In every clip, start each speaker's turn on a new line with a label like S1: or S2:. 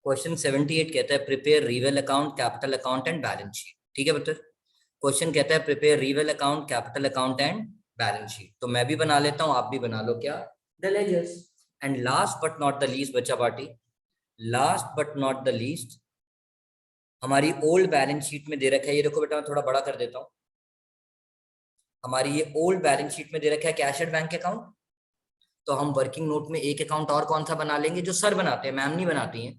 S1: Question 78 कहता है prepare रिवेल account, capital account and balance sheet. ठीक है बच्चों, क्वेश्चन कहता है prepare रिवेल account, capital account and balance sheet. तो मैं भी बना लेता हूं, आप भी बना लो क्या, the ledgers. And last but not the least बच्चा party, last but not the least, हमारी ओल्ड बैलेंस शीट में दे रखा है, ये देखो बेटा मैं थोड़ा बड़ा कर देता हूं, हमारी ये ओल्ड बैलेंस शीट में दे रखा है कैश एट बैंक अकाउंट। तो हम वर्किंग नोट में एक अकाउंट और कौन सा बना लेंगे, जो सर बनाते हैं, मैम नहीं बनाती हैं,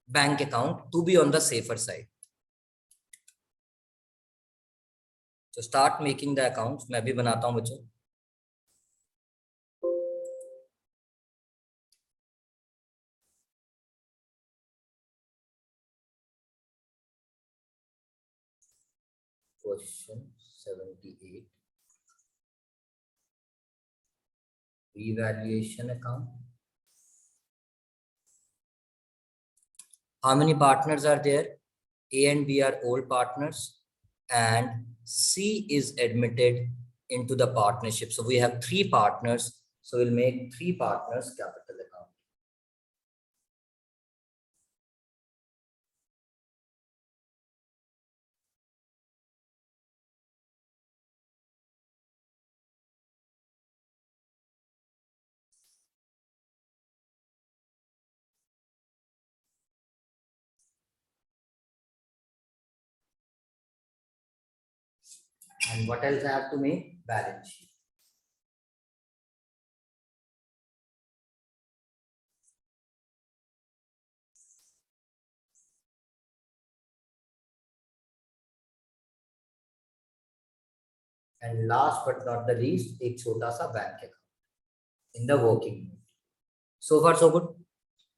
S1: bank account, to be on the safer side. तो स्टार्ट मेकिंग द अकाउंट्स, मैं भी बनाता हूं बच्चों। Question 78, revaluation account. How many partners are there? A and B are old partners and C is admitted into the partnership. So we have 3 partners. So we'll make 3 partners capital account. And what else I have to make? Balance sheet. And last but not the least, एक छोटा सा bank account in the working note. So far so good.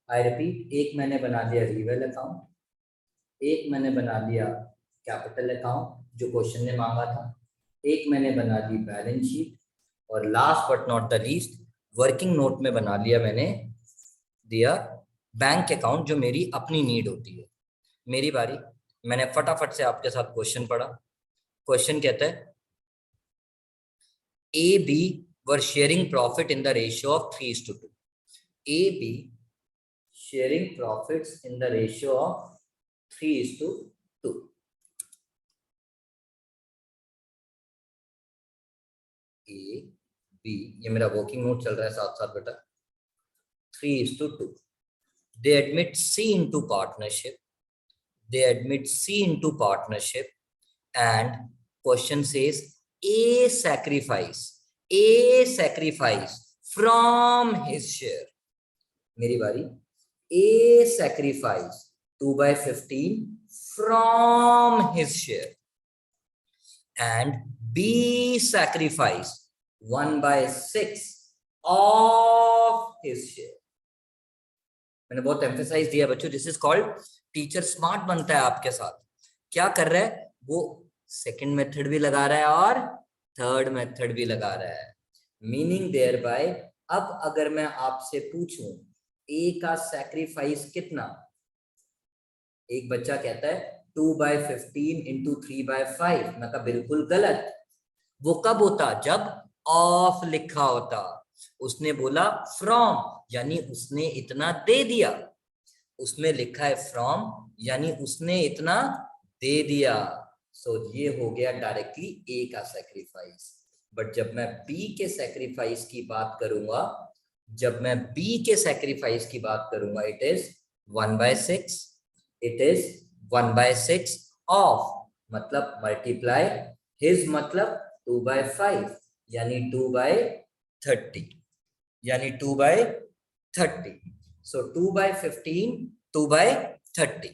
S1: I repeat, एक मैंने बना दिया रिवेल account, एक मैंने बना दिया कैपिटल अकाउंट जो क्वेश्चन ने मांगा था, एक मैंने बना दी बैलेंस शीट, और last but not the least working note में बना लिया मैंने दिया बैंक अकाउंट, जो मेरी अपनी नीड होती है। मेरी बारी, मैंने फटाफट से आपके साथ क्वेश्चन पढ़ा। क्वेश्चन कहता है A B were sharing profit in the ratio of 3:2। A B sharing profits in the ratio of 3:2. A, B, ये मेरा वर्किंग नोट चल रहा है साथ साथ बेटा, 3:2. They admit C into partnership. They admit C into partnership, and question says A sacrifice from his share. मेरी बारी, A sacrifice 2/15 from his share, and B sacrifice 1/6 of his share. मैंने बहुत एम्फेसाइज दिया बच्चों, this is called teacher smart बनता है आपके साथ। क्या कर रहा है वो, सेकंड मेथड भी लगा रहा है और थर्ड मेथड भी लगा रहा है, मीनिंग देयर बाय अब अगर मैं आपसे पूछूं ए का सैक्रिफाइस कितना, एक बच्चा कहता है 2/15 इंटू 3/5, मैं कहा बिल्कुल गलत। वो कब होता, जब ऑफ लिखा होता। उसने बोला फ्रॉम, यानी उसने इतना दे दिया, उसमें लिखा है फ्रॉम यानी उसने इतना दे दिया। सो ये हो गया डायरेक्टली ए का सैक्रिफाइस। बट जब मैं बी के सैक्रिफाइस की बात करूंगा, जब मैं बी के सैक्रिफाइस की बात करूंगा, it is 1/6, it is 1/6 of, मतलब मल्टीप्लाई हिज, मतलब 2/5 यानी 2/30, यानी 2/30। सो 2/15, 2/30।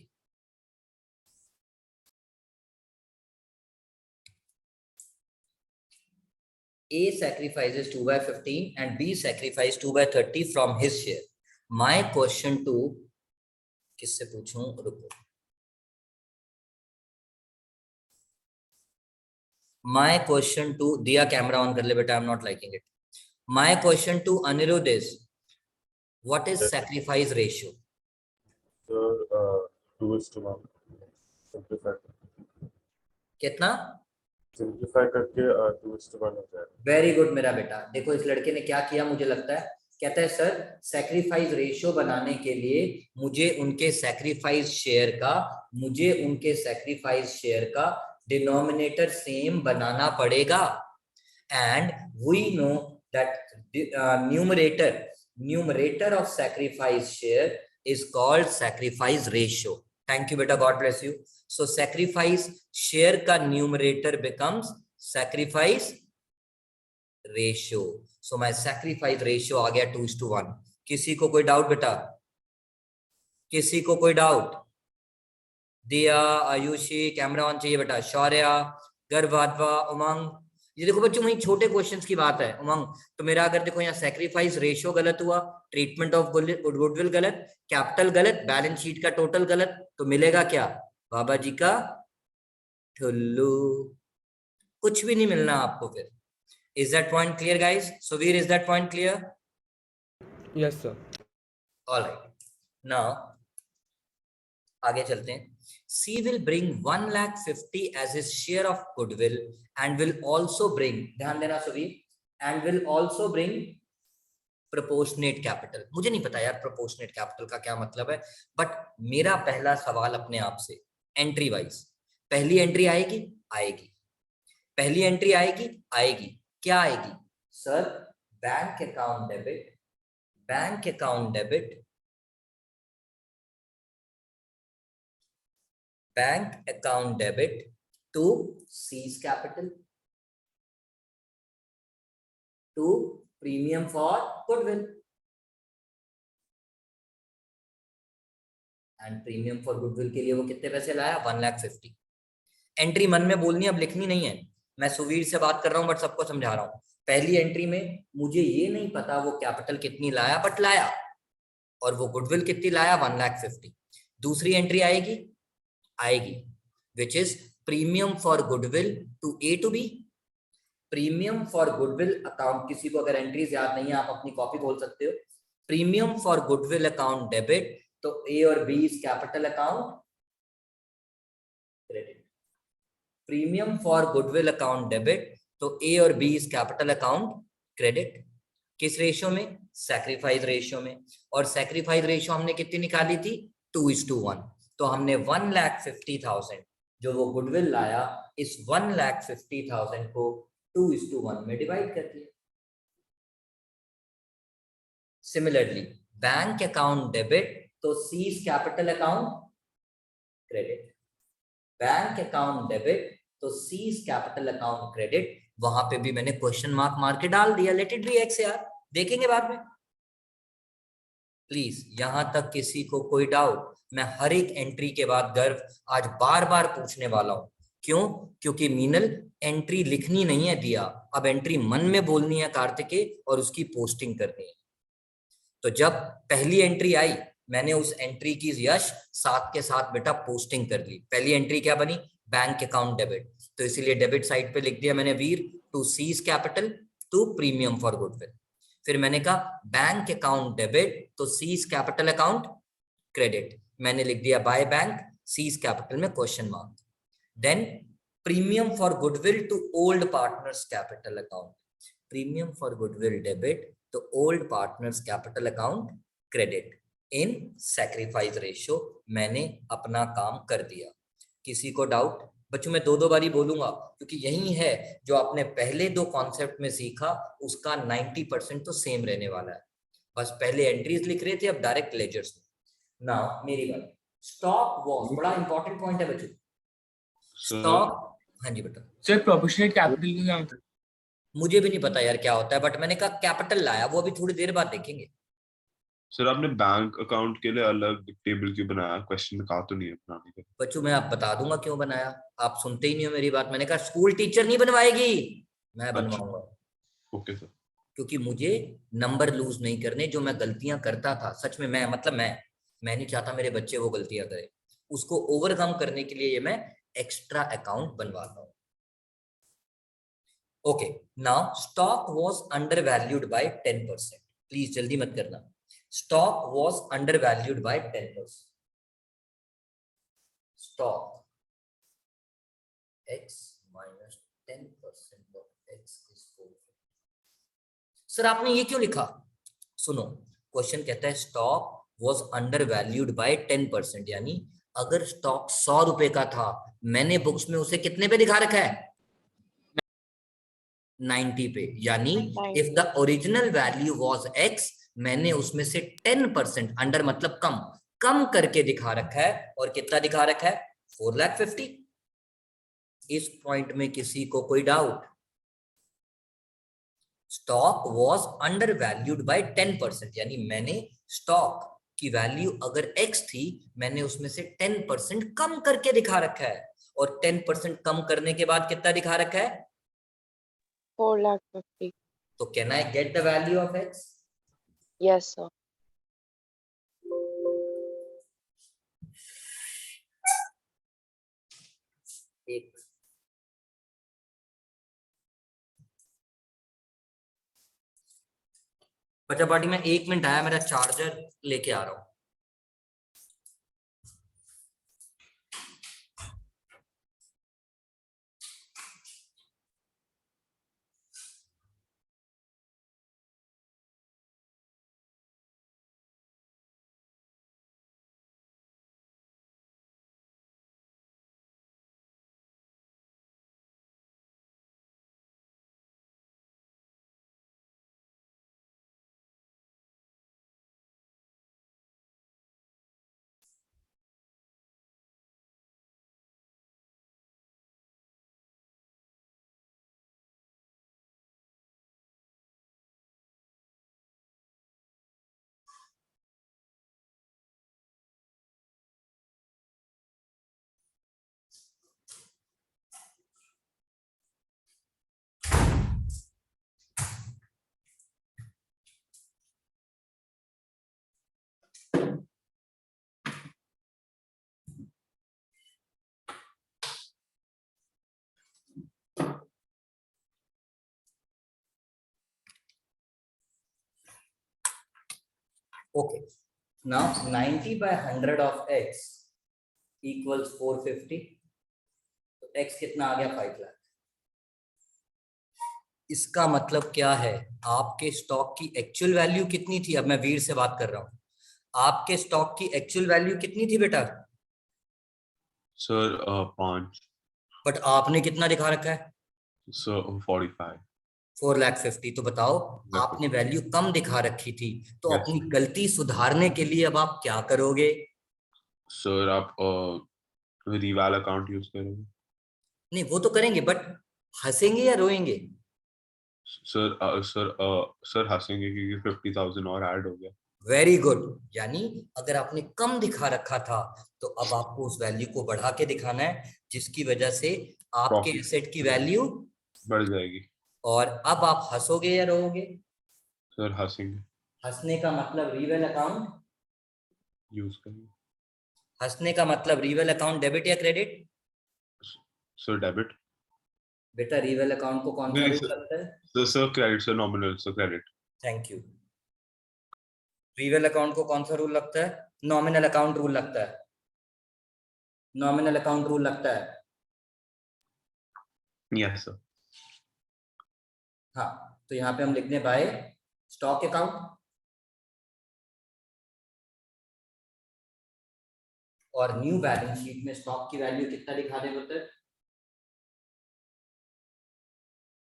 S1: A sacrifices 2/15 and B sacrifices 2/30 from his share. My question to, किससे पूछूं, रुको, My question to, दिया कैमरा ऑन कर ले बेटा, I'm not liking it. My question to Anirudh is, what is sacrifice ratio?
S2: So 2:1. Simplify.
S1: कितना?
S2: Simplify करके 2:1 हो जाएगा।
S1: वेरी गुड मेरा बेटा। देखो इस लड़के ने क्या किया, मुझे लगता है कहता है सर सैक्रिफाइस रेशियो बनाने के लिए मुझे उनके सैक्रिफाइस शेयर का डिनोमिनेटर सेम बनाना पड़ेगा and we know that numerator of sacrifice share is called sacrifice ratio. Thank you beta, God bless you. So sacrifice share का numerator becomes sacrifice ratio. So my sacrifice ratio आ गया 2:1. किसी को कोई doubt बेटा? किसी को कोई डाउट? दिया, आयुषी, कैमरा ऑन चाहिए बेटा, शौर्या, गर्भाध्वा, उमंग। ये देखो बच्चों वही छोटे क्वेश्चंस की बात है उमंग। तो मेरा अगर देखो यहाँ सैक्रिफाइस रेशियो गलत हुआ, ट्रीटमेंट ऑफ गुडविल गलत, कैपिटल गलत, बैलेंस शीट का टोटल गलत, तो मिलेगा क्या? बाबा जी का ठुल्लू। कुछ भी नहीं मिलना आपको फिर। Is that point clear guys? Suvir, is that point clear?
S3: Yes sir.
S1: Alright, now आगे चलते हैं। C will bring 1,50,000 as his share of goodwill and will also bring, ध्यान देना सभी, and will also bring proportionate capital। मुझे नहीं पता यार proportionate capital का क्या मतलब है, बट मेरा पहला सवाल अपने आप से एंट्री वाइज, पहली एंट्री आएगी? आएगी। पहली एंट्री आएगी? आएगी। क्या आएगी sir? Bank account debit, bank account debit, bank account debit to C's capital to premium for goodwill, and premium for goodwill के लिए वो कितने पैसे लाया? 1,50,000। एंट्री मन में बोलनी, अब लिखनी नहीं है। मैं सुवीर से बात कर रहा हूं बट सबको समझा रहा हूं। पहली एंट्री में मुझे ये नहीं पता वो कैपिटल कितनी लाया, बट लाया, और वो गुडविल कितनी लाया? 1,50,000। दूसरी एंट्री आएगी? आएगी, which is premium for goodwill to A to B। Premium for goodwill account, किसी को अगर एंट्रीज याद नहीं है आप अपनी कॉपी खोल सकते हो। Premium for goodwill account debit, तो A और B is capital account credit. Premium for goodwill account debit, तो A और B is capital account credit. किस रेशियो में? सैक्रिफाइस रेशियो में। और सैक्रिफाइस रेशियो हमने कितनी निकाली थी? 2:1। तो हमने 1,50,000 जो वो गुडविल लाया, इस 1,50,000 को 2:1 में डिवाइड कर दिया। सिमिलरली बैंक अकाउंट डेबिट, तो C's capital account credit. Bank account debit, तो C's कैपिटल अकाउंट क्रेडिट। वहां पे भी मैंने क्वेश्चन मार्क मार के डाल दिया, लेट इट बी एक्स यार, देखेंगे बाद में। प्लीज यहां तक किसी को कोई डाउट? मैं हर एक एंट्री के बाद गर्व आज बार बार पूछने वाला हूं। क्यों? क्योंकि मीनल एंट्री लिखनी नहीं है दिया, अब एंट्री मन में बोलनी है कार्तिकेय, और उसकी पोस्टिंग करनी है। तो जब पहली एंट्री आई, मैंने उस एंट्री की यश साथ के साथ बेटा पोस्टिंग कर ली। पहली एंट्री क्या बनी? बैंक अकाउंट डेबिट, तो इसीलिए डेबिट साइड पे लिख दिया मैंने Veer, to C's capital to premium for goodwill. फिर मैंने कहा बैंक अकाउंट डेबिट, तो सीज कैपिटल अकाउंट क्रेडिट, मैंने लिख दिया बाय बैंक, सीज कैपिटल में question mark. Then premium for goodwill to old partners capital account, premium for goodwill debit, तो old partners capital account credit in sacrifice ratio. मैंने अपना काम कर दिया। किसी को डाउट? बच्चों मैं दो बारी बोलूंगा क्योंकि यही है जो आपने पहले दो कॉन्सेप्ट में सीखा, उसका 90% तो सेम रहने वाला है। बस पहले एंट्रीज लिख रहे थे, अब डायरेक्ट लेजर्स। ना मेरी बात, स्टॉक वॉज बड़ा इंपॉर्टेंट पॉइंट है बच्चों। स्टॉक, हाँ जी बेटा।
S3: सर प्रोपोर्शनेट कैपिटल का क्या होता है?
S1: मुझे भी नहीं पता यार क्या होता है, बट मैंने कहा कैपिटल लाया, वो अभी थोड़ी देर बाद देखेंगे।
S2: सर आपने बैंक अकाउंट के लिए अलग टेबल क्यों बनाया? क्वेश्चन में कहा तो नहीं है बनाने का।
S1: बच्चों मैं आप बता दूंगा क्यों बनाया, आप सुनते ही नहीं हो मेरी बात। मैंने कहा स्कूल टीचर नहीं बनवाएगी, मैं बनवाऊंगा।
S2: Okay sir.
S1: क्योंकि मुझे नंबर लूज नहीं करने, जो मैं गलतियां करता था सच में, मैं मतलब मैं नहीं चाहता मेरे बच्चे वो गलतियां करें, उसको ओवरकम करने के लिए ये मैं एक्स्ट्रा अकाउंट बनवाता हूं। Okay, now stock was under valued bye 10%। Please जल्दी मत करना। Stock was under valued bye 10%। Stock x minus 10% of x is 450। Sir आपने ये क्यों लिखा? सुनो, क्वेश्चन कहता है stock was under valued bye 10%, यानी अगर स्टॉक 100 रुपए का था, मैंने बुक्स में उसे कितने पे दिखा रखा है? 90 पे। यानी if the original value was x, मैंने उसमें से 10% अंडर मतलब कम कम करके दिखा रखा है। और कितना दिखा रखा है? 4,50,000। इस पॉइंट में किसी को कोई doubt? Stock was under valued bye 10%, यानी मैंने स्टॉक की वैल्यू अगर x थी, मैंने उसमें से 10% कम करके दिखा रखा है। और 10% कम करने के बाद कितना दिखा रखा है?
S4: 4,50,000.
S1: तो can I get the value of x?
S4: Yes, sir.
S1: एक बच्चा पार्टी में 1 मिनट आया, मेरा चार्जर लेके आ रहा हूं। Okay, now 90 by 100 of x equals 450. तो x कितना आ गया? 5 लाख। इसका मतलब क्या है? आपके स्टॉक की एक्चुअल वैल्यू कितनी थी? अब मैं वीर से बात कर रहा हूं। आपके स्टॉक की एक्चुअल वैल्यू कितनी थी बेटा?
S2: सर 5.
S1: बट आपने कितना दिखा रखा है?
S2: सर 45.
S1: 4,50,000। तो बताओ, आपने वैल्यू कम दिखा रखी थी, तो
S2: Yes.
S1: अपनी गलती सुधारने के लिए अब आप क्या करोगे?
S2: सर आप रिवाल अकाउंट यूज करोगे?
S1: नहीं, वो तो करेंगे, बट हंसेंगे या रोएंगे?
S2: सर हंसेंगे क्योंकि 50,000 और ऐड हो गया.
S1: Very good. यानी अगर आपने कम दिखा रखा था, तो अब आपको उस वैल्यू को बढ़ा के दिखाना है, जिसकी वजह से आपके
S2: Profit.
S1: एसेट की वैल्यू।
S2: बढ़ जाएगी.
S1: और अब आप हंसोगे या रोओगे?
S2: सर हंसेंगे.
S1: हंसने का मतलब रिवेल अकाउंट,
S2: यूज करेंगे.
S1: हंसने का मतलब रिवेल अकाउंट डेबिट या क्रेडिट?
S2: Sir debit.
S1: बेटा रिवेल अकाउंट को कौन सा
S2: नहीं
S1: रूल लगता है?
S2: Sir credit. Sir nominal. Sir credit.
S1: Thank you. रिवेल account को कौन सा रूल लगता है? नॉमिनल अकाउंट रूल लगता है। नॉमिनल अकाउंट रूल लगता है।
S2: Yes sir.
S1: हाँ, तो यहाँ पे हम लिखने बाय स्टॉक अकाउंट, और न्यू बैलेंस शीट में स्टॉक की वैल्यू कितना दिखा दे बोलते?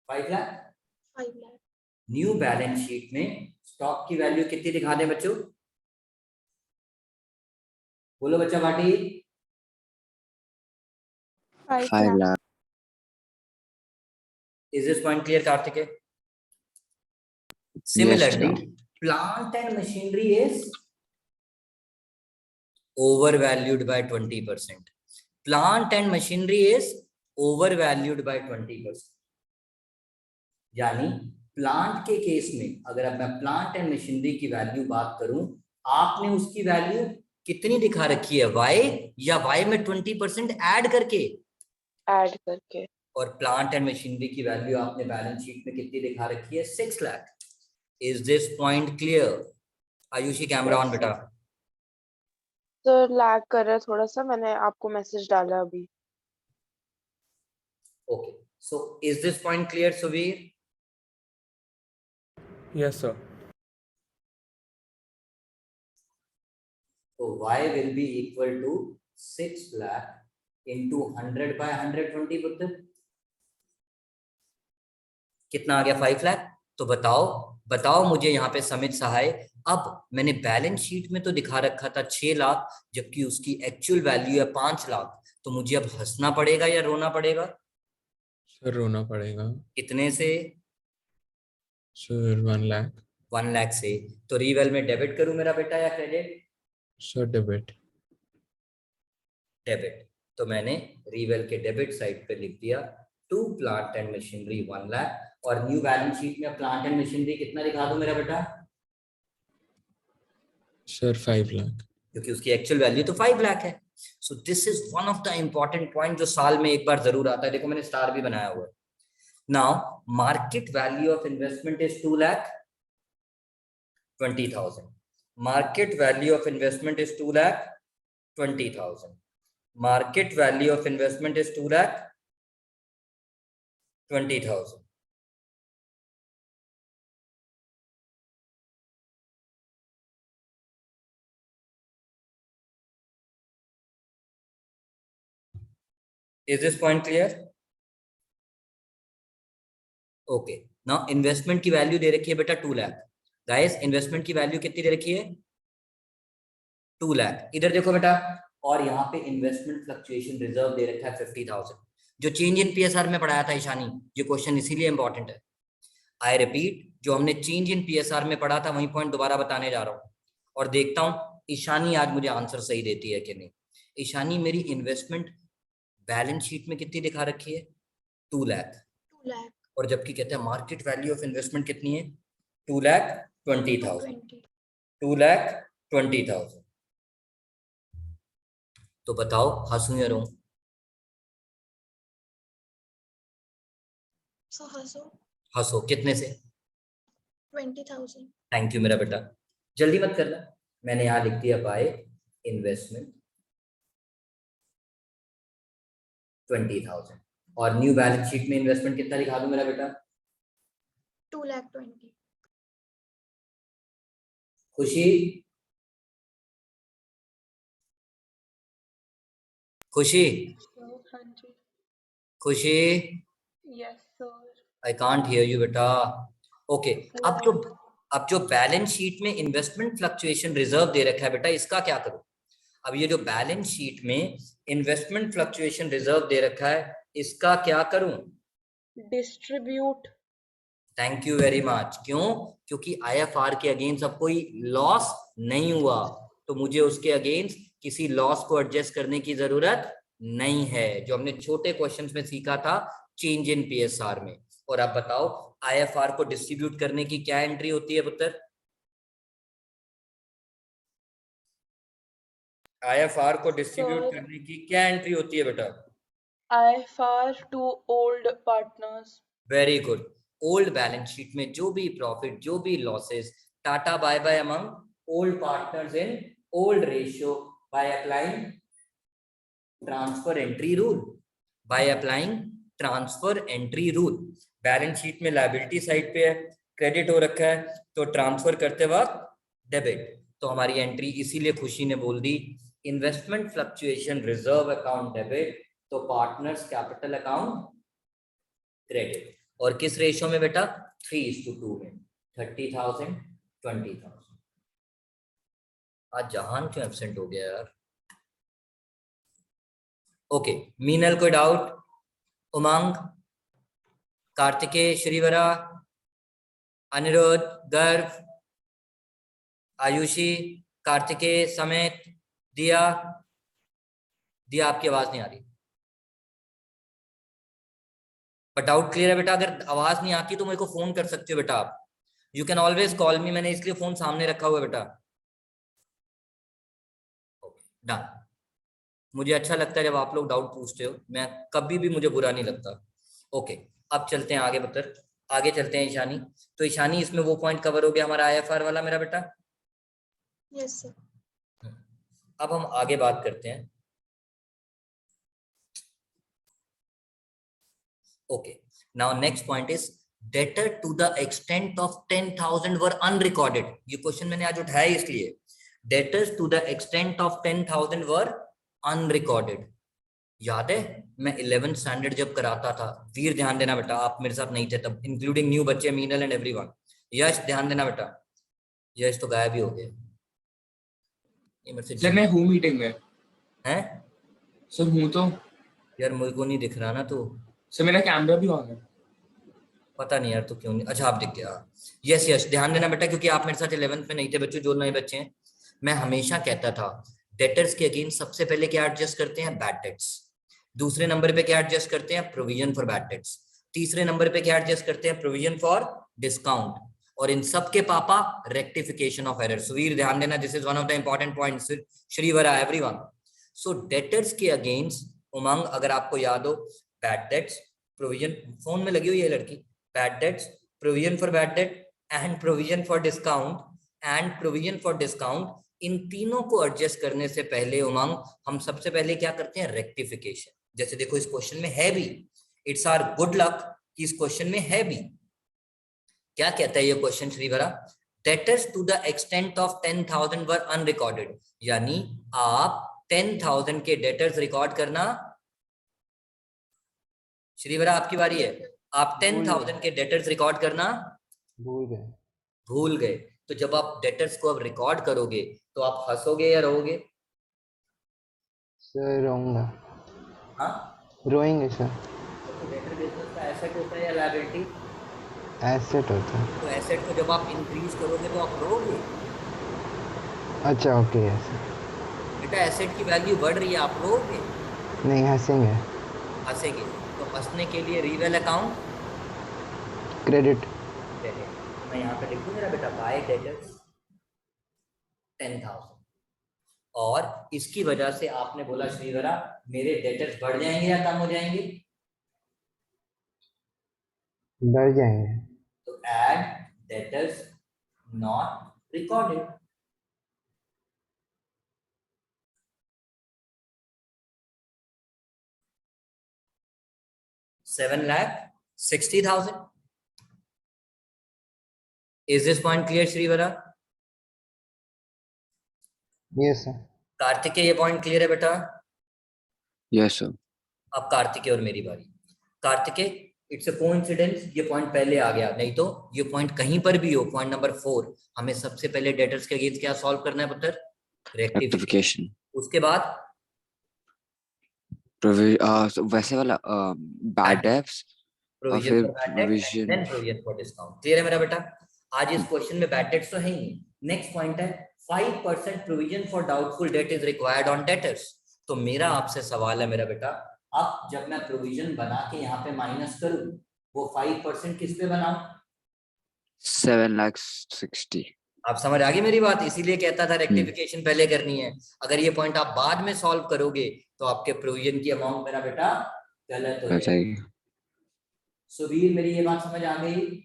S1: 5 lakh.
S4: 5 lakh.
S1: New balance sheet में स्टॉक की वैल्यू कितनी दिखा दे बच्चों? बोलो बच्चा Bhati.
S4: 5 lakh.
S1: Is this point clear Kartikeya? Similarly, plant and machinery is overvalued by 20%. Plant and machinery is overvalued by 20%. यानी प्लांट के केस में अगर अब मैं प्लांट एंड मशीनरी की वैल्यू बात करूं, आपने उसकी वैल्यू कितनी दिखा रखी है? y या y में 20% ऐड करके?
S4: ऐड करके.
S1: और प्लांट एंड मशीनरी की वैल्यू आपने बैलेंस शीट में कितनी दिखा रखी है? 6 lakh. Is this point clear? Ayushi camera on बेटा।
S4: सर लैग कर रहा है थोड़ा सा, मैंने आपको मैसेज डाला अभी.
S1: Okay, so is this point clear, Suvir?
S3: Yes, sir.
S1: तो y will be equal to 6 lakh into 100 by 120 पुत्र कितना आ गया 5 लाख। तो बताओ मुझे यहाँ पे समित सहाय, अब मैंने बैलेंस शीट में तो दिखा रखा था 6 लाख जबकि उसकी एक्चुअल वैल्यू है 5 लाख, तो मुझे अब हंसना पड़ेगा या रोना पड़ेगा?
S3: सर रोना पड़ेगा।
S1: कितने से?
S3: सर 1 लाख।
S1: 1 लाख से। तो रीवेल में डेबिट करूं मेरा बेटा या क्रेडिट?
S3: Sir debit.
S1: डेबिट। तो मैंने रीवेल के डेबिट साइड पे लिख दिया to plant and machinery 1 lakh, और न्यू बैलेंस शीट में प्लांट एंड मशीनरी कितना दिखा दूं मेरा बेटा?
S3: सर 5 लाख।
S1: क्योंकि उसकी एक्चुअल वैल्यू तो 5 लाख है। So this is one of the important point जो साल में एक बार जरूर आता है। देखो मैंने स्टार भी बनाया हुआ है। Now market value of investment is 2,20,000। Market value of investment is 2,20,000। Market value of investment is 2,20,000। Is this point clear? Okay. Now investment की वैल्यू दे रखी है बेटा 2 लाख। गाइस इन्वेस्टमेंट की वैल्यू कितनी दे रखी है? 2 लाख। इधर देखो बेटा, और यहाँ पे इन्वेस्टमेंट फ्लक्चुएशन रिजर्व दे रखा है 50,000, जो चेंज इन पीएसआर में पढ़ाया था ईशानी। ये क्वेश्चन इसीलिए इंपॉर्टेंट है। आई रिपीट, जो हमने चेंज इन पीएसआर में पढ़ा था वही पॉइंट दोबारा बताने जा रहा हूँ, और देखता हूँ ईशानी आज मुझे आंसर सही देती है कि नहीं। ईशानी मेरी इन्वेस्टमेंट बैलेंस शीट में कितनी दिखा रखी है? 2 लाख।
S5: 2 लाख
S1: और जबकि कहते हैं मार्केट वैल्यू ऑफ इन्वेस्टमेंट कितनी है? 2,20,000। 2,20,000। तो बताओ हंसूं या रोऊं? हंसो। कितने से?
S5: 20,000।
S1: थैंक यू मेरा बेटा, जल्दी मत करना। मैंने यहां लिख दिया बाय इन्वेस्टमेंट 20,000, और न्यू बैलेंस शीट में इन्वेस्टमेंट कितना दिखा दूं मेरा बेटा?
S5: 2,20,000।
S1: खुशी खुशी
S5: हाँ जी।
S1: खुशी,
S5: yes sir.
S1: I can't hear you बेटा। ओके, अब जो बैलेंस शीट में इन्वेस्टमेंट फ्लक्चुएशन रिजर्व दे रखा है बेटा, इसका क्या करूं? अब ये जो बैलेंस शीट में इन्वेस्टमेंट फ्लक्चुएशन रिजर्व दे रखा है, इसका क्या करूं?
S5: Distribute.
S1: Thank you very much. क्यों? क्योंकि आईएफआर के अगेंस्ट अब कोई लॉस नहीं हुआ, तो मुझे उसके अगेंस्ट किसी लॉस को एडजस्ट करने की जरूरत नहीं है, जो हमने छोटे क्वेश्चंस में सीखा था चेंज इन पीएसआर में। और आप बताओ आईएफआर को डिस्ट्रीब्यूट करने की क्या एंट्री होती है पुत्र? आईएफआर को डिस्ट्रीब्यूट करने की क्या एंट्री होती है बेटा?
S5: IFR to old partners.
S1: Very good. Old balance sheet में जो भी प्रॉफिट, जो भी losses, tata bye bye among old partners in old ratio by applying transfer entry rule. By applying transfer entry rule. Balance sheet में liability side पे है, credit हो रखा है, तो ट्रांसफर करते वक्त डेबिट। तो हमारी एंट्री इसीलिए खुशी ने बोल दी investment fluctuation reserve account debit, तो पार्टनर्स कैपिटल अकाउंट क्रेडिट। और किस रेशियो में बेटा? 3:2 में। 30,000 20,000। आज जहान क्यों एब्सेंट हो गया यार? ओके, मीनल कोई डाउट? उमंग, कार्तिकेय, श्रीवरा, अनिरुद्ध, गर्व, आयुषी, कार्तिकेय समेत, दिया आपकी आवाज नहीं आ रही, पर डाउट क्लियर है बेटा? अगर आवाज नहीं आती तो मेरे को फोन कर सकते हो बेटा आप। यू कैन ऑलवेज कॉल मी, मैंने इसलिए फोन सामने रखा हुआ है बेटा। डन। मुझे अच्छा लगता है जब आप लोग डाउट पूछते हो, मैं कभी भी, मुझे बुरा नहीं लगता। ओके, अब चलते हैं आगे पुत्र, आगे चलते हैं ईशानी। तो ईशानी इसमें वो पॉइंट कवर हो गया हमारा आईएफआर वाला मेरा बेटा।
S5: Yes sir.
S1: अब हम आगे बात करते हैं। Okay, now next point is debtor to the extent of 10,000 were unrecorded. ये क्वेश्चन मैंने आज उठाया इसलिए, debtors to the extent of 10,000 were unrecorded. याद है मैं 11th स्टैंडर्ड जब कराता था, वीर ध्यान देना बेटा, आप मेरे साथ नहीं थे तब, इंक्लूडिंग न्यू बच्चे, मीनल एंड एवरीवन। यश ध्यान देना बेटा, यश तो गायब ही हो गया ये मेरे से।
S6: सर मैं हूँ मीटिंग में।
S1: हैं
S6: सर हूँ तो।
S1: यार मुझे को नहीं दिख रहा ना तू।
S6: सर मेरा कैमरा भी ऑन है।
S1: पता नहीं यार तो क्यों नहीं, अच्छा आप दिख गया। यस यस ध्यान देना बेटा, क्योंकि आप मेरे साथ 11th में नहीं थे बच्चों, जो नए बच्चे हैं। मैं हमेशा कहता था डेटर्स के अगेंस्ट सबसे पहले क्या एडजस्ट करते हैं, बैड डेट्स। दूसरे नंबर पे क्या एडजस्ट करते हैं, प्रोविजन फॉर बैड डेट्स। तीसरे नंबर पे क्या एडजस्ट करते हैं, प्रोविजन फॉर डिस्काउंट। और इन सब के पापा रेक्टिफिकेशन ऑफ एरर। सुवीर ध्यान देना, this is one of the important points. Shrivara everyone. So debtors के अगेंस्ट उमंग, अगर आपको याद हो, बैड डेट्स, प्रोविजन, फोन में लगी हुई है लड़की, bad debts, provision for bad debt and provision for discount, इन तीनों को एडजस्ट करने से पहले उमंग हम सबसे पहले क्या करते हैं, रेक्टिफिकेशन। जैसे देखो इस क्वेश्चन में है भी, इट्स आर गुड लक कि इस क्वेश्चन में है भी। क्या कहता है ये question Shrivara, debtors to the extent of 10,000 were unrecorded, यानी आप 10,000 के डेटर्स रिकॉर्ड करना। श्रीवरा आपकी बारी है, आप 10,000 के डेटर्स रिकॉर्ड करना भूल गए। तो जब आप डेटर्स को अब रिकॉर्ड करोगे तो आप हंसोगे या रोओगे?
S7: सर रोऊंगा।
S1: हाँ
S7: रोएंगे सर।
S1: तो डेटर बिजनेस का एसेट होता है या लायबिलिटी?
S7: एसेट होता है।
S1: तो एसेट को जब आप इंक्रीज करोगे तो आप रोओगे।
S7: अच्छा ओके यस।
S1: बेटा एसेट की वैल्यू बढ़ रही है, आप रोओगे?
S7: नहीं हंसेंगे।
S1: हंसेंगे। तो हंसने के लिए रीवेल अकाउंट,
S7: क्रेडिट।
S1: मैं यहाँ पे लिखूँ मेरा बेटा, बाय डेटर्स 10,000। और इसकी वजह से आपने बोला श्रीवरा मेरे डेटर्स बढ़ जाएंगे या कम हो जाएंगे?
S7: बढ़ जाएंगे।
S1: तो add debtors not recorded. $7,60,000। Is this point clear, Shrivara?
S7: Yes sir.
S1: Kartikeya ये पॉइंट क्लियर है बेटा?
S2: Yes sir.
S1: अब कार्तिकेय और मेरी बारी। कार्तिकेय, इट्स अ कोइंसिडेंस, ये पॉइंट पहले आ गया, नहीं तो ये पॉइंट कहीं पर भी हो, पॉइंट नंबर 4, हमें सबसे पहले डेटर्स के अगेंस्ट क्या सॉल्व करना है पुत्र, रेक्टिफिकेशन। उसके बाद
S8: वैसे वाला बैड डेट्स और फिर provision,
S1: then provision for discount. Clear है मेरा बेटा? आज इस क्वेश्चन में बैड डेट्स तो है ही। नेक्स्ट पॉइंट है 5% provision for doubtful debt is required on debtors. तो मेरा आपसे सवाल है मेरा बेटा, अब जब मैं प्रोविजन बना के यहाँ पे माइनस करूं, वो 5% किस पे बनाऊं?
S8: 7,60,000।
S1: आप समझ आ गई मेरी बात? इसीलिए कहता था रेक्टिफिकेशन पहले करनी है। अगर ये पॉइंट आप बाद में सॉल्व करोगे तो आपके प्रोविजन की अमाउंट मेरा बेटा गलत हो जाएगी। सुबीर मेरी ये बात समझ आ गई?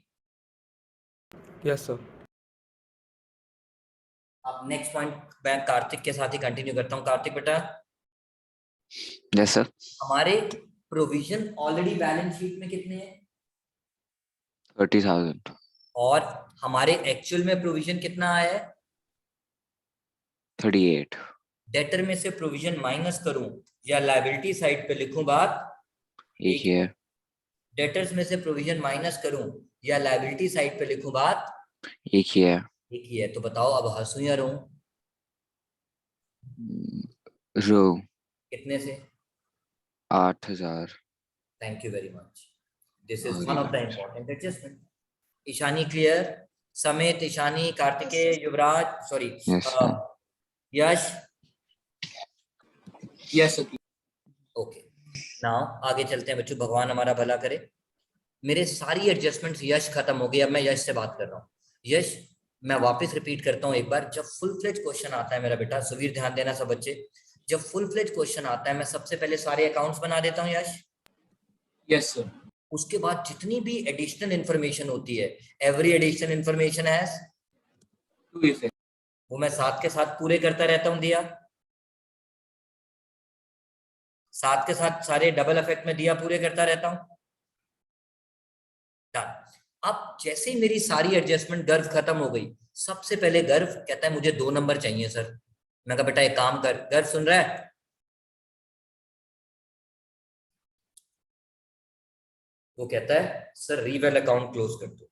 S3: Yes sir.
S1: अब नेक्स्ट पॉइंट मैं कार्तिक के साथ ही कंटिन्यू करता हूँ। कार्तिक बेटा,
S8: यस सर।
S1: हमारे प्रोविजन ऑलरेडी बैलेंस शीट में कितने हैं?
S8: 30,000।
S1: और हमारे एक्चुअल में प्रोविजन कितना आया है?
S8: 38।
S1: डेटर में से प्रोविजन माइनस करूं या लायबिलिटी साइड पे लिखूं बात
S8: एक ही है।
S1: डेटर्स में से प्रोविजन माइनस करूं या लायबिलिटी साइड पे लिखूं बात
S8: एक ही है।
S1: एक ही है। तो बताओ अब हंसू या रोऊं?
S8: रो।
S1: कितने से?
S8: 8,000।
S1: Thank you very much, this is one of the important adjustment. Ishani clear? समेत, Ishani, Kartikeya, Yuvraj, sorry Yash?
S6: Yes sir.
S1: Okay, now आगे चलते हैं बच्चों, भगवान हमारा भला करे। मेरे सारी एडजस्टमेंट्स यश खत्म हो गई, अब मैं यश से बात कर रहा हूँ। यश, मैं वापस रिपीट करता हूँ एक बार, जब फुल फ्लेज क्वेश्चन आता है मेरा बेटा, सुवीर ध्यान देना सब बच्चे, जब फुल फ्लेज क्वेश्चन आता है मैं सबसे पहले सारे अकाउंट्स बना देता हूँ यश।
S6: Yes sir.
S1: उसके बाद जितनी भी एडिशनल इंफॉर्मेशन होती है, every additional information has
S6: 2 effect,
S1: वो मैं साथ के साथ पूरे करता रहता हूँ। दिया साथ के साथ सारे डबल इफेक्ट में दिया पूरे करता रहता हूँ। अब जैसे ही मेरी सारी एडजस्टमेंट गर्व खत्म हो गई, सबसे पहले गर्व कहता है मुझे 2 नंबर चाहिए सर। मैं कहा बेटा एक काम कर, गर्व सुन रहा है? वो कहता है सर रीवेल अकाउंट क्लोज कर दो,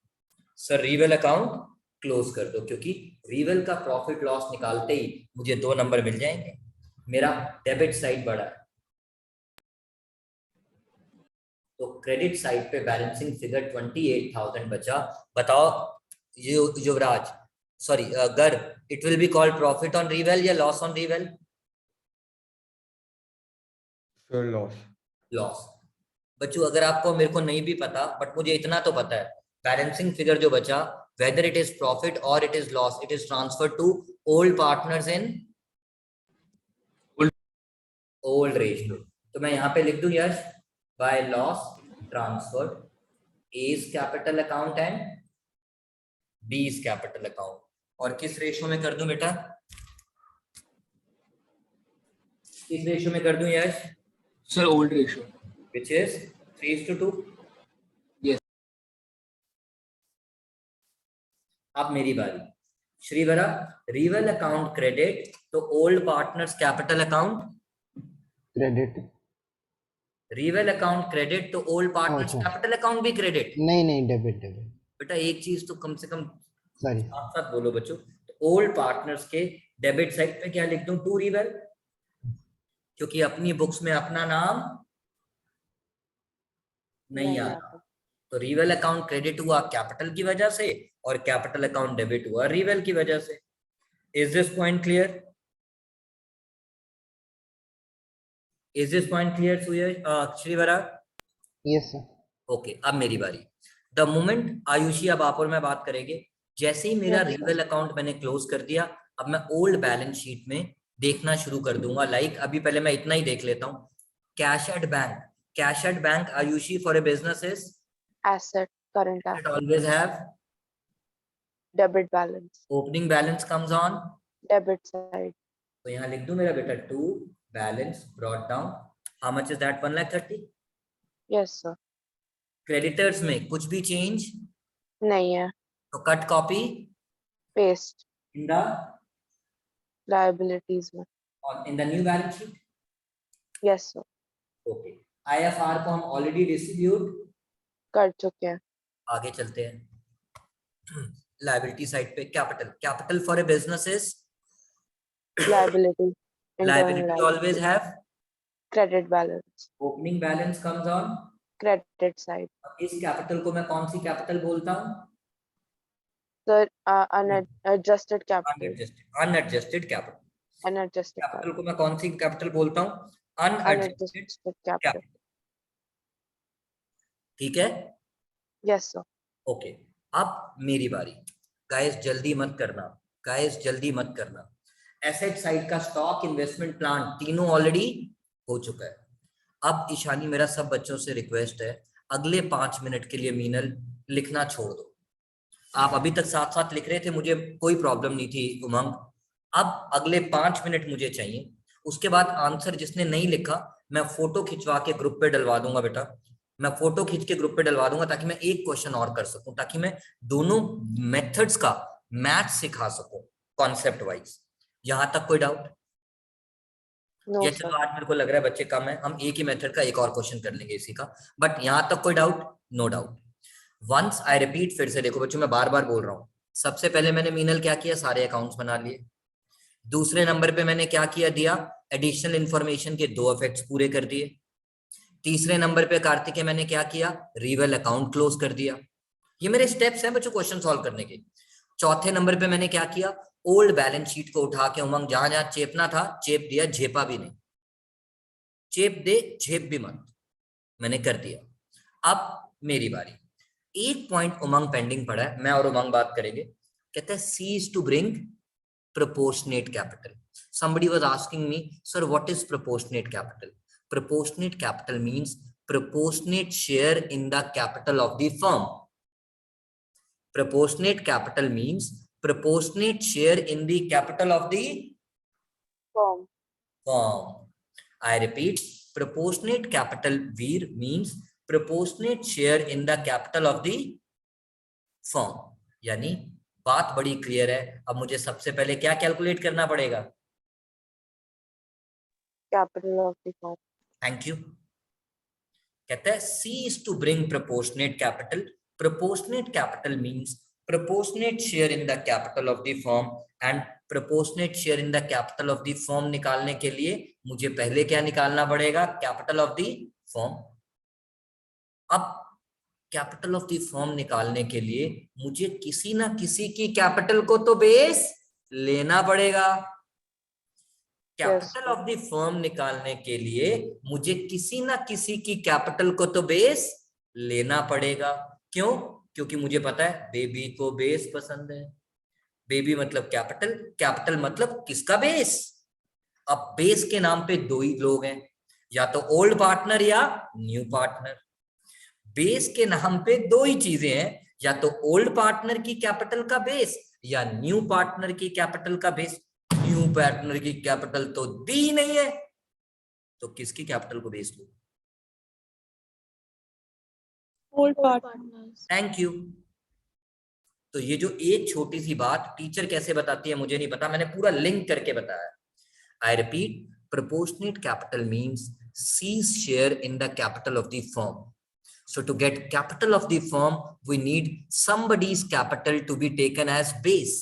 S1: सर रीवेल अकाउंट क्लोज कर दो, क्योंकि रीवेल का प्रॉफिट लॉस निकालते ही मुझे 2 नंबर मिल जाएंगे, मेरा डेबिट साइड बढ़ा है। तो क्रेडिट साइड पे बैलेंसिंग फिगर 28,000 बचा। बताओ Yuvraj, sorry Garv, it will be called profit on reval या loss on reval?
S3: Sir, loss.
S1: Loss. बच्चों अगर आपको मेरे को नहीं भी पता, बट मुझे इतना तो पता है, बैलेंसिंग फिगर जो बचा, whether it is profit or it is loss, it is transferred to old partners in old ratio। तो मैं यहाँ पे लिख दूं यश, by loss transferred A's capital account and B's capital account। और किस रेशियो में कर दूं बेटा, किस रेशियो में कर दूं यश?
S6: Sir, old ratio.
S1: Which is 3:2।
S6: Yes.
S1: अब मेरी बारी, श्रीवरा, रीवेल अकाउंट क्रेडिट तो old partners capital account
S7: credit.
S1: Reveal account credit तो ओल्ड पार्टनर्स
S7: अच्छा।
S1: कैपिटल अकाउंट भी क्रेडिट।
S7: नहीं डेबिट डेबिट।
S1: बेटा एक चीज तो कम से कम
S7: सॉरी।
S1: साथ साथ बोलो बच्चों। तो ओल्ड पार्टनर्स के डेबिट साइड पे क्या लिख दूं, टू रीवेल, क्योंकि अपनी बुक्स में अपना नाम नहीं आता। तो रीवेल अकाउंट क्रेडिट हुआ कैपिटल की वजह से और कैपिटल अकाउंट डेबिट हुआ रीवेल की वजह से। Is this point clear? Is this point clear Shrivara?
S7: Yes sir.
S1: Okay, अब मेरी बारी। द मोमेंट आयुषी, अब आप और मैं बात करेंगे, जैसे ही मेरा रीवेल अकाउंट मैंने क्लोज कर दिया, अब मैं ओल्ड बैलेंस शीट में देखना शुरू कर दूंगा। लाइक अभी पहले मैं इतना ही देख लेता हूँ, cash at bank, cash at bank Ayushi for a business is
S4: asset, current
S1: it
S4: asset,
S1: always have
S4: debit balance,
S1: opening balance comes on,
S4: debit side,
S1: तो यहाँ लिख दूं मेरा बेटा to balance brought down, how much is that, 1,30,000।
S4: yes sir,
S1: creditors में कुछ भी change
S4: नहीं है,
S1: तो cut copy
S4: paste,
S1: in the
S4: liabilities में,
S1: in the new balance sheet.
S4: yes sir,
S1: okay, IFR को हम ऑलरेडी डिस्ट्रीब्यूट
S4: कर चुके हैं,
S1: आगे चलते हैं। लायबिलिटी साइड पे capital, capital for a business is
S4: liability, internal
S1: liability always
S4: liability,
S1: have
S4: credit balance,
S1: opening balance comes on।
S4: credit side,
S1: इस कैपिटल को मैं कौन सी कैपिटल बोलता हूँ?
S4: sir, unadjusted capital,
S1: unadjusted capital.
S4: unadjusted
S1: capital
S4: capital,
S1: को मैं कौन सी कैपिटल बोलता हूँ? Unadjusted
S4: unadjusted capital,
S1: capital. ठीक है,
S4: yes sir,
S1: ओके। अब मेरी बारी, गाइस जल्दी मत करना, गाइस जल्दी मत करना। एसेट साइड का स्टॉक, इन्वेस्टमेंट प्लान, तीनों ऑलरेडी हो चुका है। अब ईशानी, मेरा सब बच्चों से रिक्वेस्ट है, अगले 5 मिनट के लिए मीनल लिखना छोड़ दो। आप अभी तक साथ साथ लिख रहे थे, मुझे कोई प्रॉब्लम नहीं थी उमंग। अब अगले 5 मिनट मुझे चाहिए, उसके बाद आंसर जिसने नहीं लिखा मैं फोटो खिंचवा के ग्रुप पे डलवा दूंगा बेटा, मैं फोटो खींच के ग्रुप पे डलवा दूंगा, ताकि मैं एक क्वेश्चन और कर सकूं, ताकि मैं दोनों मेथड्स का मैथ सिखा सकूं कॉन्सेप्ट वाइज। यहां तक कोई डाउट?
S4: no
S1: ये
S4: sir,
S1: चलो, आज मेरे को लग रहा है बच्चे कम है, हम एक ही मेथड का एक और क्वेश्चन कर लेंगे इसी का, बट यहां तक कोई doubt? No doubt. Once I repeat, फिर से देखो बच्चों, मैं बार बार बोल रहा हूँ। सबसे पहले मैंने मीनल क्या किया, सारे अकाउंट्स बना लिए। दूसरे नंबर पे मैंने क्या किया, दिया एडिशनल इंफॉर्मेशन के 2 इफेक्ट्स पूरे कर दिए। तीसरे नंबर पे कार्तिकेय मैंने क्या किया, रीवेल अकाउंट क्लोज कर दिया। ये मेरे स्टेप्स हैं बच्चों क्वेश्चन सॉल्व करने के। चौथे नंबर पे मैंने क्या किया, ओल्ड बैलेंस शीट को उठा के उमंग जहां जहां चेपना था चेप दिया, झेपा भी नहीं, चेप दे झेप भी मत, मैंने कर दिया। अब मेरी बारी। एक पॉइंट उमंग पेंडिंग पड़ा है, मैं और उमंग बात करेंगे। कहते हैं C's to bring proportionate capital. Somebody was asking me, sir, what is proportionate capital? Proportionate capital means proportionate share in the capital of the firm. Proportionate capital means proportionate share in the capital of the
S4: firm,
S1: firm. I repeat, proportionate capital, Veer, means proportionate share in the capital of the form. यानी बात बड़ी clear है। अब मुझे सबसे पहले क्या calculate करना पड़ेगा?
S4: Capital of the firm.
S1: Thank you. कहता है C is to bring proportionate capital. Proportionate capital means proportionate share in the capital of the firm, and proportionate share in the capital of the firm निकालने के लिए मुझे पहले क्या निकालना पड़ेगा? Capital of the firm. अब कैपिटल ऑफ द फर्म निकालने के लिए मुझे किसी ना किसी की कैपिटल को तो बेस लेना पड़ेगा। कैपिटल ऑफ द फर्म निकालने के लिए मुझे किसी ना किसी की कैपिटल को तो बेस लेना पड़ेगा। क्यों? क्योंकि मुझे पता है बेबी को बेस पसंद है। बेबी मतलब कैपिटल, कैपिटल मतलब किसका बेस? अब बेस के नाम पे दो ही लोग हैं, या तो ओल्ड पार्टनर या न्यू पार्टनर। बेस के नाम पे दो ही चीजें हैं, या तो ओल्ड पार्टनर की कैपिटल का बेस या न्यू पार्टनर की कैपिटल का बेस। न्यू पार्टनर की कैपिटल तो दी नहीं है, तो किसकी कैपिटल को base low?
S5: Old partners.
S1: Thank you. तो ये जो एक छोटी सी बात टीचर कैसे बताती है मुझे नहीं पता, मैंने पूरा लिंक करके बताया। I repeat, proportionate capital means C's share in the capital of the firm. So to get capital of the firm, we need somebody's capital to be taken as base.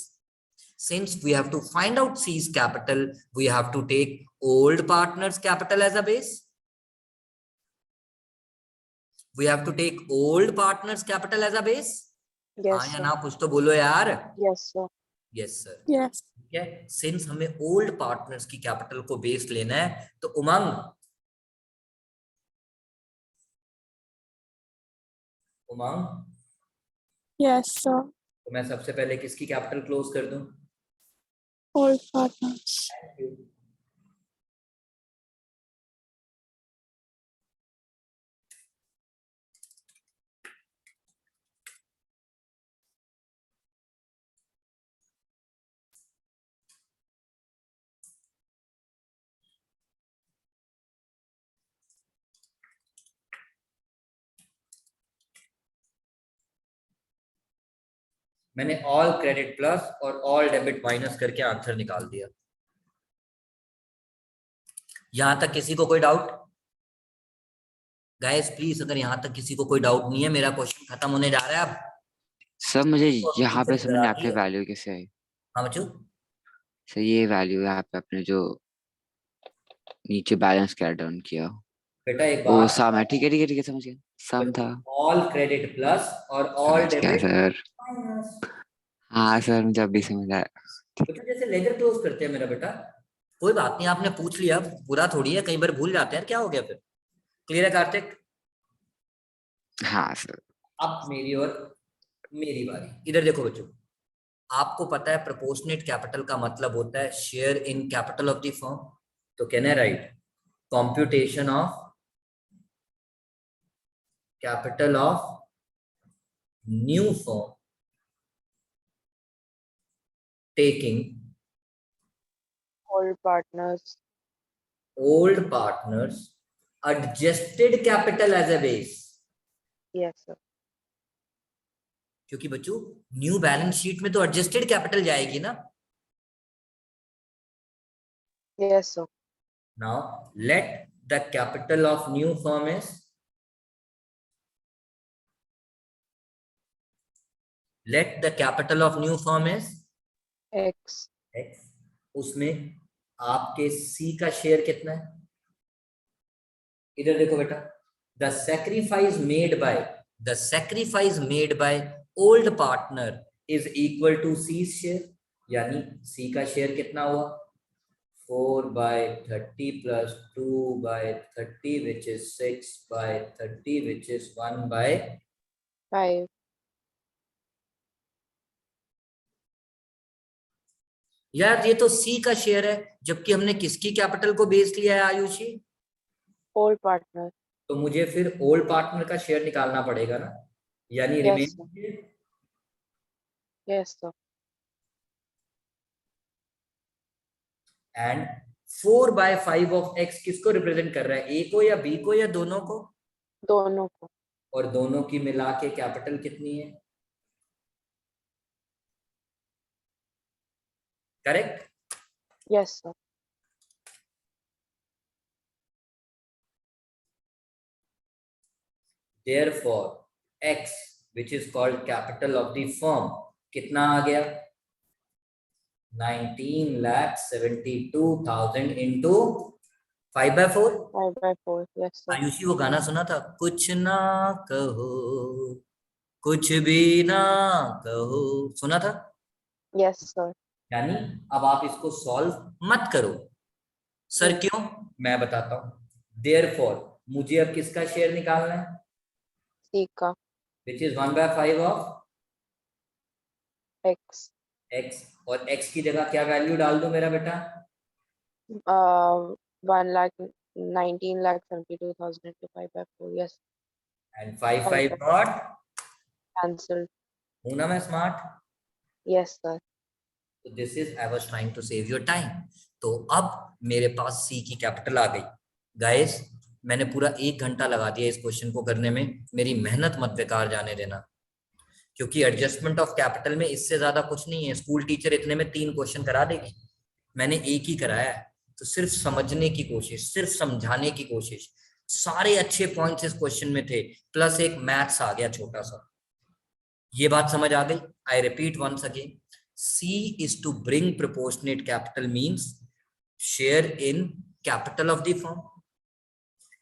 S1: Since we have to find out C's capital, we have to take old partner's capital as a base. We have to take old partner's capital as a base.
S4: Yes,
S1: हाँ या
S4: sir.
S1: ना, कुछ तो बोलो यार।
S4: Yes, sir.
S1: Yes, sir.
S5: Yes.
S1: ठीक है। Since हमें ओल्ड पार्टनर्स की कैपिटल को बेस लेना है, तो उमंग
S5: Yes, sir.
S1: तो मैं सबसे पहले किसकी कैपिटल क्लोज कर दूं?
S5: Old partners.
S1: Thank you. मैंने ऑल क्रेडिट प्लस और ऑल डेबिट माइनस करके आंसर निकाल दिया। यहां तक किसी को कोई डाउट? गाइस प्लीज, अगर यहां तक किसी को कोई डाउट नहीं है, मेरा क्वेश्चन खत्म होने जा रहा है अब।
S8: सर मुझे
S1: तो
S8: यहाँ पे
S1: टीचर
S8: समझ में
S1: डरा
S8: आपके
S1: रही है।
S8: वैल्यू कैसे आई?
S1: हाँ बच्चों,
S8: सर ये वैल्यू यहाँ पे आपने जो नीचे बैलेंस क्या डाउन किया,
S1: बेटा एक
S8: वो
S1: बात,
S8: सम है। ठीक है ठीक है ठीक है, समझ गया, सम था।
S1: ऑल क्रेडिट प्लस और ऑल
S8: समझ गया
S1: डेबिट
S8: सर।
S1: माइनस।
S8: हाँ सर, मुझे अभी समझ आया।
S1: बेटा जैसे लेजर क्लोज करते हैं मेरा बेटा, कोई बात नहीं, आपने पूछ लिया, बुरा थोड़ी है, कई बार भूल जाते हैं, क्या हो गया फिर? क्लियर है कार्तिक?
S8: हाँ सर।
S1: अब मेरी और मेरी बारी। इधर देखो बच्चों, आपको पता है प्रोपोर्शनेट कैपिटल का मतलब होता है share in capital of the firm. तो कहना है right, computation of capital of new firm taking
S4: Old partners.
S1: old partners adjusted capital as a base।
S4: Yes, sir.
S1: क्योंकि बच्चों न्यू बैलेंस शीट में तो एडजस्टेड कैपिटल जाएगी ना।
S4: Yes, sir.
S1: Now let the capital of new firm is, let the capital of new firm is
S4: X.
S1: X। उसमें आपके C का share कितना है? इधर देखो बेटा, the sacrifice made by old partner is equal to C's share। यानी C का शेयर कितना हुआ? 4/30 plus 2/30 which is 6/30 which is 1/5।
S4: 5.
S1: यार ये तो C का शेयर है, जबकि हमने किसकी कैपिटल को बेस लिया है आयुषी?
S4: Old partner.
S1: तो मुझे फिर ओल्ड पार्टनर का शेयर निकालना पड़ेगा ना, यानी
S4: Yes,
S1: remaining.
S4: Yes, sir.
S1: And 4/5 of x किसको रिप्रेजेंट कर रहा है? A को या B को या दोनों को?
S4: दोनों को।
S1: और दोनों की मिला के कैपिटल कितनी है? Correct?
S4: Yes, sir.
S1: Therefore, X, which is called capital of the firm, कितना आ गया? 19,72,000 into 5/4.
S4: 5/4. Yes, sir.
S1: आयुषी वो गाना सुना था, कुछ ना कहो कुछ भी ना कहो, सुना था?
S4: Yes, sir.
S1: यानी अब आप इसको सॉल्व मत करो। सर क्यों? मैं बताता हूं। देयरफॉर मुझे अब किसका शेयर निकालना है?
S4: C का
S1: which is 1/5 of
S4: X.
S1: x, और x की जगह क्या वैल्यू डाल दूं मेरा बेटा?
S4: 1,19,72,000 into 5/4. Yes,
S1: and 5 not,
S4: cancelled.
S1: हूं ना मैं स्मार्ट?
S4: Yes, sir.
S1: तो this is I was trying to save your time. तो अब मेरे पास सी की कैपिटल आ गई। गाइस मैंने पूरा 1 घंटा लगा दिया इस क्वेश्चन को करने में, मेरी मेहनत मत बेकार जाने देना, क्योंकि एडजस्टमेंट ऑफ कैपिटल में इससे ज्यादा कुछ नहीं है। स्कूल टीचर इतने में 3 क्वेश्चन करा देगी, मैंने एक ही कराया है। तो सिर्फ समझने की कोशिश, सिर्फ समझाने की कोशिश। सारे अच्छे पॉइंट्स इस क्वेश्चन में थे, प्लस एक मैथ्स आ गया छोटा सा। ये बात समझ आ गई? I repeat once again, C is to bring proportionate capital means share in capital of the firm,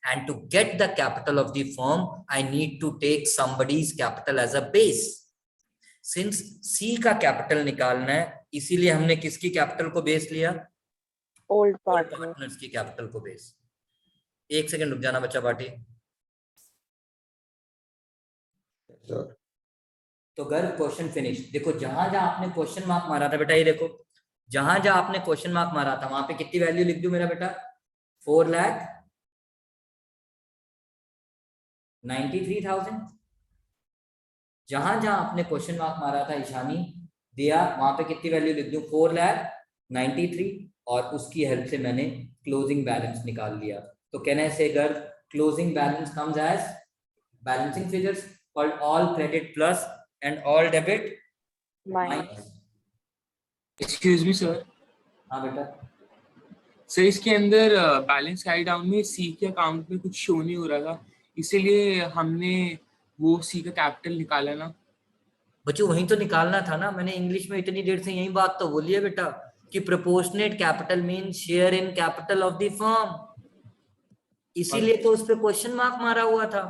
S1: and to get the capital of the firm I need to take somebody's capital as a base. Since C का capital निकालना है, इसीलिए हमने किसकी capital को base लिया?
S4: Old
S1: Old
S4: partner.
S1: partners की capital को बेस। 1 सेकंड रुक जाना बच्चा पार्टी।
S3: Sir.
S1: तो गर्व क्वेश्चन फिनिश। देखो जहां जहां आपने क्वेश्चन मार्क मारा था बेटा, ये देखो जहां जहां आपने क्वेश्चन मार्क मारा था वहां पे कितनी वैल्यू लिख दूं मेरा बेटा? 4,93,000। जहां जहां आपने क्वेश्चन मार्क मारा था ईशानी दिया, वहां पे कितनी वैल्यू लिख दूं? 4,93,000, और उसकी हेल्प से मैंने क्लोजिंग बैलेंस निकाल लिया। तो कहने से गर्व closing balance comes as balancing figures called all credit plus and all debit
S4: Minus.
S6: Excuse me sir,
S1: हाँ बेटा,
S6: सर इसके अंदर बैलेंस कैरी डाउन में सी के अकाउंट में कुछ शो नहीं हो रहा था, इसीलिए हमने वो सी का कैपिटल निकाला ना।
S1: बच्चों वहीं तो निकालना था ना। मैंने इंग्लिश में इतनी देर से यही बात तो बोली है बेटा कि proportionate capital mean share in capital of the firm, इसीलिए तो उस पे क्वेश्चन मार्क मारा हुआ था।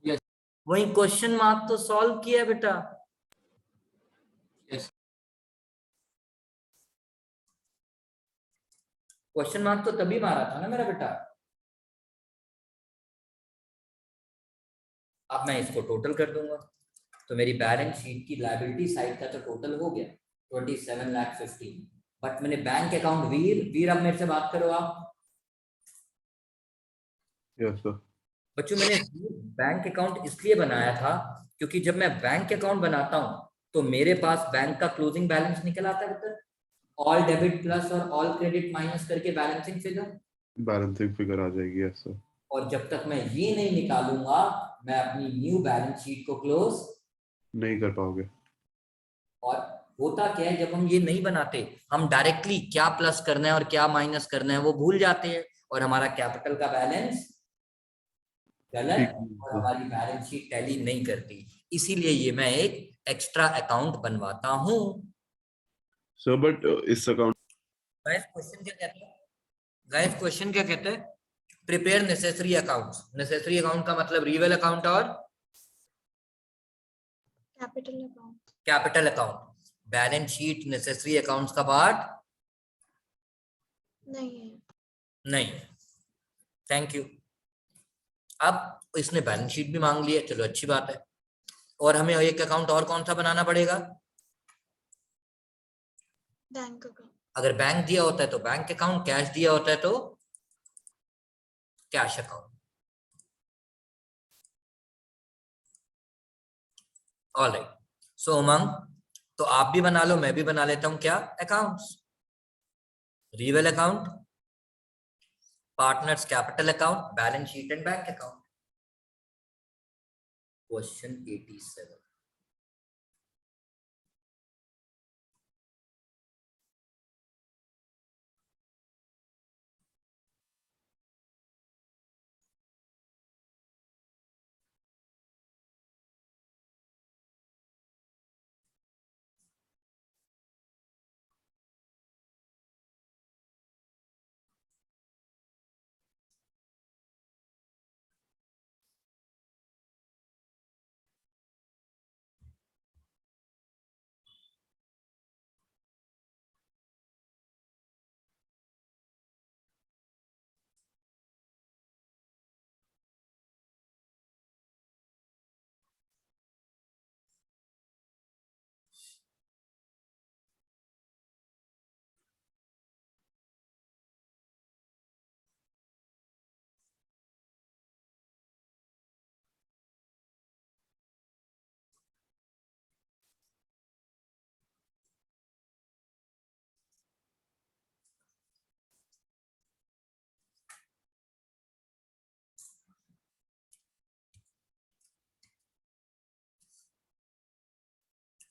S6: Yes.
S1: वही क्वेश्चन मार्क तो सॉल्व किया बेटा।
S6: Yes.
S1: क्वेश्चन मार्क तो तभी मारा था ना मेरा बेटा। अब मैं इसको टोटल कर दूंगा, तो मेरी बैलेंस शीट की लायबिलिटी साइड का तो टोटल हो गया 27,15,000। बट मैंने बैंक अकाउंट वीर अब मेरे से बात करो आप।
S2: Yes sir.
S1: बच्चों मैंने बैंक अकाउंट इसलिए बनाया था क्योंकि जब मैं बैंक अकाउंट बनाता हूं तो मेरे पास बैंक का क्लोजिंग बैलेंस निकल आता है बेटा, ऑल डेबिट प्लस और ऑल क्रेडिट माइनस करके बैलेंसिंग फिगर।
S2: बैलेंसिंग फिगर आ जाएगी। Yes sir.
S1: और जब तक मैं ये नहीं निकालूंगा मैं अपनी न्यू बैलेंस शीट को क्लोज
S2: नहीं कर पाओगे।
S1: और होता क्या है, जब हम ये नहीं बनाते हम डायरेक्टली क्या प्लस करना है और क्या माइनस करना है वो भूल जाते हैं, और हमारा कैपिटल का बैलेंस गलत और हमारी बैलेंस शीट टैली नहीं करती। इसीलिए ये मैं एक एक्स्ट्रा अकाउंट बनवाता हूं।
S2: सर बट इस अकाउंट
S1: गाइस क्वेश्चन क्या कहते हैं? गाइस क्वेश्चन क्या कहते हैं? Prepare necessary accounts. Necessary account का मतलब रियल अकाउंट और
S5: Capital account.
S1: Capital account. Balance sheet necessary accounts का पार्ट
S5: नहीं है.
S1: नहीं। Thank you. अब इसने बैलेंस शीट भी मांग लिया, चलो अच्छी बात है। और हमें एक अकाउंट और कौन सा बनाना पड़ेगा?
S5: Bank account.
S1: अगर बैंक दिया होता है तो बैंक अकाउंट, कैश दिया होता है तो कैश अकाउंट। ऑलराइट, सो उमंग तो आप भी बना लो, मैं भी बना लेता हूं क्या accounts? Real account, partners capital account, balance sheet and bank account. Question 87।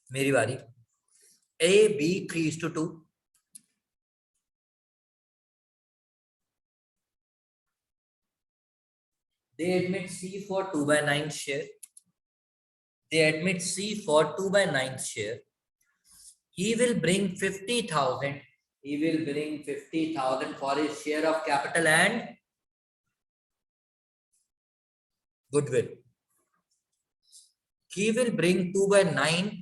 S1: मेरी बारी। A, B 3:2, they admit C for 2/9 share. They admit C for 2/9 share. He will bring 50,000. He will bring 50,000 for his share of capital and goodwill. He will bring 2/9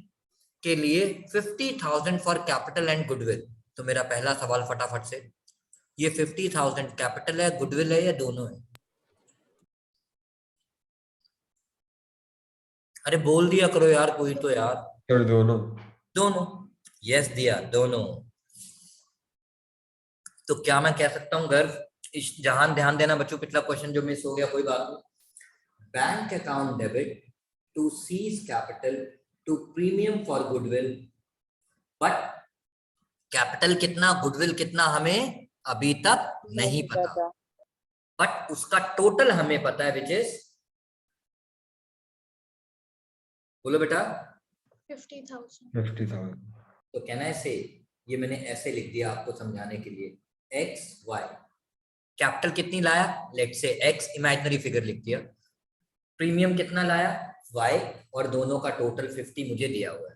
S1: के लिए 50,000 for capital and goodwill. तो मेरा पहला सवाल फटाफट से, ये 50,000 capital है, गुडविल है या दोनों है? अरे बोल दिया करो यार कोई तो यार।
S3: सर दोनों।
S1: दोनों, यस दिया, दोनों। तो क्या मैं कह सकता हूं गर्व, जहां ध्यान देना बच्चों, पिछला क्वेश्चन जो मिस हो गया कोई बात नहीं। Bank account debit to C's capital to premium for goodwill, but capital कितना गुडविल कितना हमें अभी तक नहीं पता, बट उसका टोटल हमें पता है, विच इज, बोलो बेटा,
S5: 50,000.
S3: 50,000।
S1: तो कहना है से, ये मैंने ऐसे लिख दिया आपको समझाने के लिए, एक्स वाई, कैपिटल कितनी लाया, let's say x, imaginary figure लिख दिया, प्रीमियम कितना लाया वाई, और दोनों का टोटल 50 मुझे दिया हुआ है।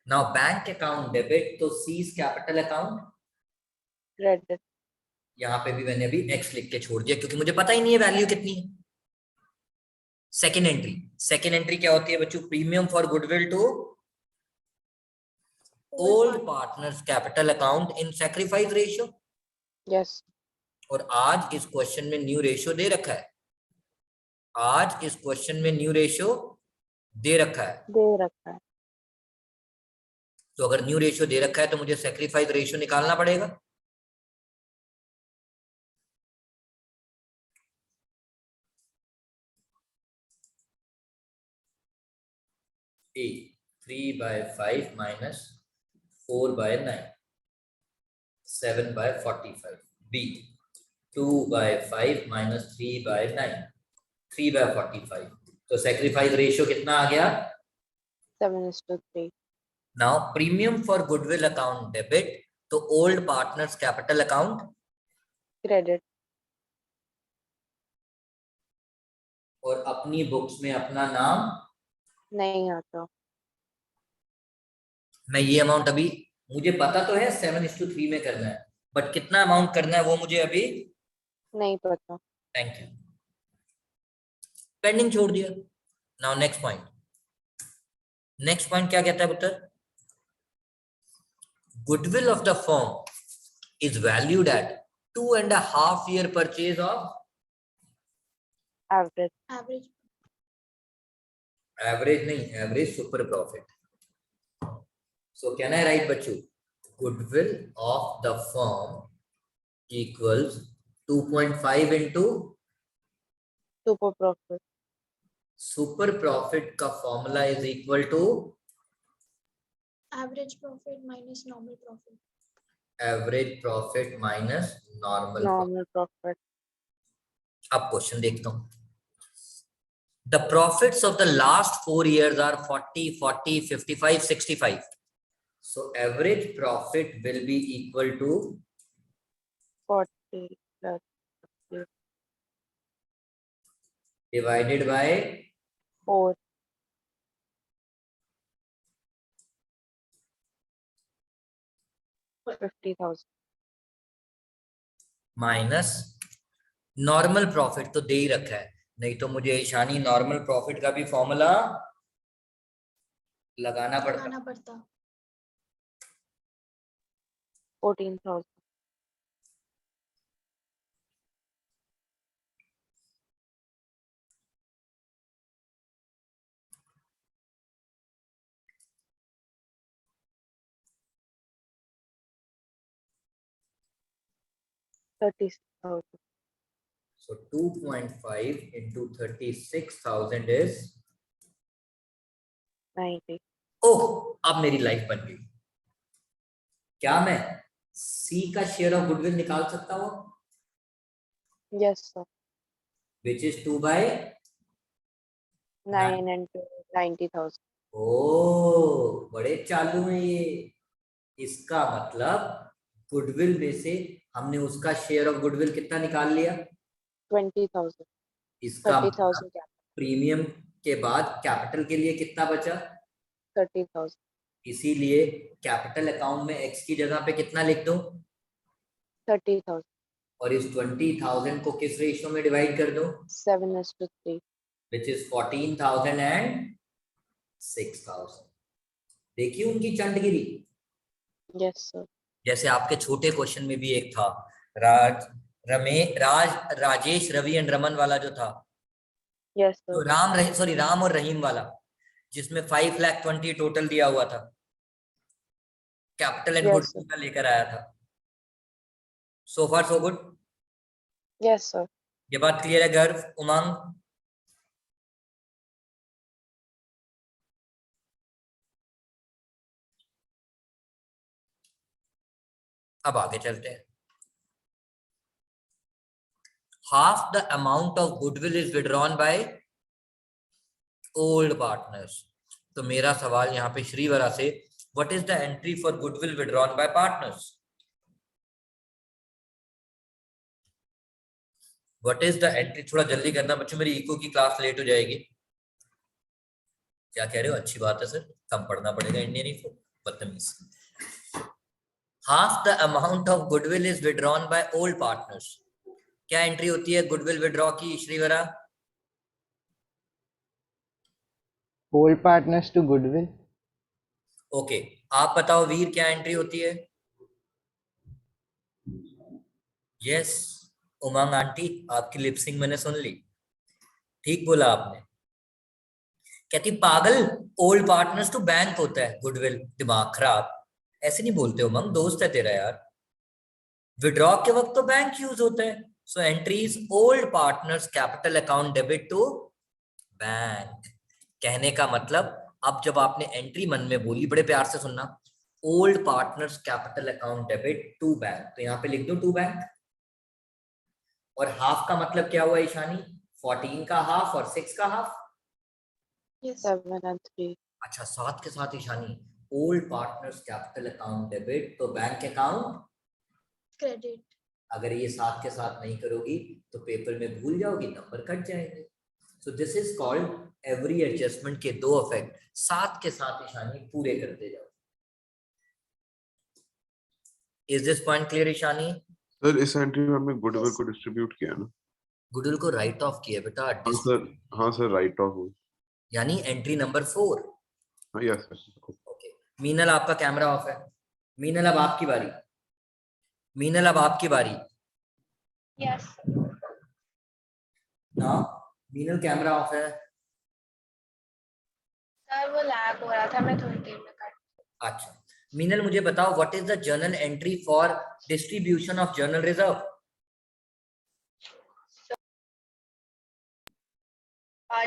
S1: नाउ बैंक अकाउंट डेबिट तो सीज कैपिटल अकाउंट
S4: क्रेडिट।
S1: यहाँ पे भी मैंने अभी एक्स लिख के छोड़ दिया क्योंकि मुझे पता ही नहीं है वैल्यू कितनी है। सेकेंड एंट्री, सेकेंड एंट्री क्या होती है बच्चों, premium for goodwill to old partners capital account in sacrifice ratio.
S4: Yes.
S1: और आज इस क्वेश्चन में न्यू रेशियो दे रखा है, आज इस क्वेश्चन में न्यू रेशियो दे रखा है।
S4: दे रखा है।
S1: तो अगर न्यू रेशियो दे रखा है तो मुझे सैक्रिफाइस रेशियो निकालना पड़ेगा। A 3/5 minus 4/9, 7/45. B 2/5 minus 3/9, 3/45. तो सैक्रिफाइस रेशियो कितना आ गया,
S4: 7:3।
S1: Now premium for goodwill account debit तो old partners capital account
S4: credit.
S1: और अपनी बुक्स में अपना नाम,
S4: नहीं आता।
S1: मैं ये अमाउंट अभी, मुझे पता तो है 7:3 में करना है, बट कितना अमाउंट करना है वो मुझे अभी
S4: नहीं पता।
S1: थैंक यू, पेंडिंग छोड़ दिया। Now next point, next point क्या कहता है पुत्र, goodwill of the firm is valued at 2.5 year purchase of
S4: average.
S5: Average.
S1: Average नहीं, एवरेज सुपर प्रॉफिट। सो कहना है राइट बच्चों, goodwill of the firm equals 2.5 into
S4: super profit.
S1: Super profit का formula is equal to
S5: Average profit minus normal profit.
S1: Average profit minus normal.
S4: Normal profit.
S1: अब question देखता हूं, the profits of the last 4 years are 40, 40, 55, 65. So average profit will be equal to
S4: 40 plus
S1: divided by
S4: 4। 50,000।
S1: Minus normal profit तो दे ही रखा है, नहीं तो मुझे Ishani normal profit का भी फॉर्मूला लगाना पड़ता।
S4: 14,000। $36,000।
S1: So 2.5 into 36,000 is
S4: 90।
S1: ओह, अब मेरी लाइफ बन गई। क्या मैं सी का शेयर ऑफ गुडविल निकाल सकता हूँ,
S4: yes sir.
S1: Which is 2/9
S4: 9 into 90,000।
S1: ओ बड़े चालू हैं ये। इसका मतलब गुडविल में से हमने उसका शेयर ऑफ गुडविल कितना निकाल लिया?
S4: 20,000,
S1: इसका
S4: 30,000 क्या?
S1: प्रीमियम के बाद कैपिटल के लिए कितना बचा?
S4: 30,000,
S1: इसीलिए कैपिटल अकाउंट में एक्स की जगह पे कितना लिख दूं?
S4: 30,000,
S1: और इस 20,000 को किस रेशियो में डिवाइड कर दूं?
S4: 7:3.
S1: Which is 14,000 and 6,000। देखिए उनकी चंडगिरी।
S4: Yes, sir.
S1: जैसे आपके छोटे क्वेश्चन में भी एक था, राजेश रवि एंड रमन वाला जो था,
S4: Yes,
S1: तो
S4: sir.
S1: राम और रहीम वाला, जिसमें 5,20,000 टोटल दिया हुआ था, capital and
S4: Yes,
S1: goodwill
S4: sir.
S1: का लेकर आया था। सो फार सो गुड।
S4: Yes, sir.
S1: ये बात क्लियर है गर्व, उमंग? अब आगे चलते हैं। Half the amount of goodwill is withdrawn by old partners. तो मेरा सवाल यहाँ पे श्रीवरा से, what is the entry for goodwill withdrawn bye partners? What is the entry? थोड़ा जल्दी करना बच्चों, मेरी इको की क्लास लेट हो जाएगी। क्या कह रहे हो? अच्छी बात है सर, कम पढ़ना पड़ेगा इंडियन इको, बदतमीज। Half the amount of goodwill is withdrawn by old partners. क्या एंट्री होती है गुडविल विड्रॉ की श्रीवरा?
S7: Old partners to goodwill.
S1: Okay, आप बताओ वीर, क्या एंट्री होती है? यस उमंग आंटी, आपकी लिपसिंग मैंने सुन ली, ठीक बोला आपने। कहती पागल, ओल्ड पार्टनर्स टू बैंक होता है गुडविल, दिमाग खराब, ऐसे नहीं बोलते उमंग, दोस्त है तेरा यार। विड्रॉ के वक्त तो बैंक यूज होता है। So entries old partners capital account debit to bank. कहने का मतलब, अब जब आपने एंट्री मन में बोली, बड़े प्यार से सुनना, old partners capital account debit to bank, तो यहाँ पे लिख दो टू बैंक। और हाफ का मतलब क्या हुआ ईशानी? 14 का हाफ और 6 का हाफ।
S5: Yes.
S4: 7 and 3.
S1: अच्छा, 7 के साथ Ishani, old partners capital account debit, तो बैंक अकाउंट
S5: Credit.
S1: अगर ये 7 के साथ नहीं करोगी तो पेपर में भूल जाओगी, नंबर कट जाएंगे। सो this is called every adjustment के दो इफेक्ट 7 के साथ ईशानी पूरे करते जाओ। Is this point clear Ishani?
S2: Sir इस एंट्री में हमने गुडविल को डिस्ट्रीब्यूट किया ना?
S1: गुडविल को राइट ऑफ किया बेटा।
S2: हाँ सर राइट ऑफ हो,
S1: यानी एंट्री नंबर 4।
S2: हाँ यस सर।
S1: ओके मीनल, आपका कैमरा ऑफ है। मीनल अब आपकी बारी। मीनल अब आपकी बारी।
S5: Yes.
S1: ना मीनल कैमरा ऑफ है।
S5: सर वो लैग हो रहा था, मैं थोड़ी देर में कर।
S1: अच्छा मीनल, मुझे बताओ what is the journal entry for distribution of journal reserve?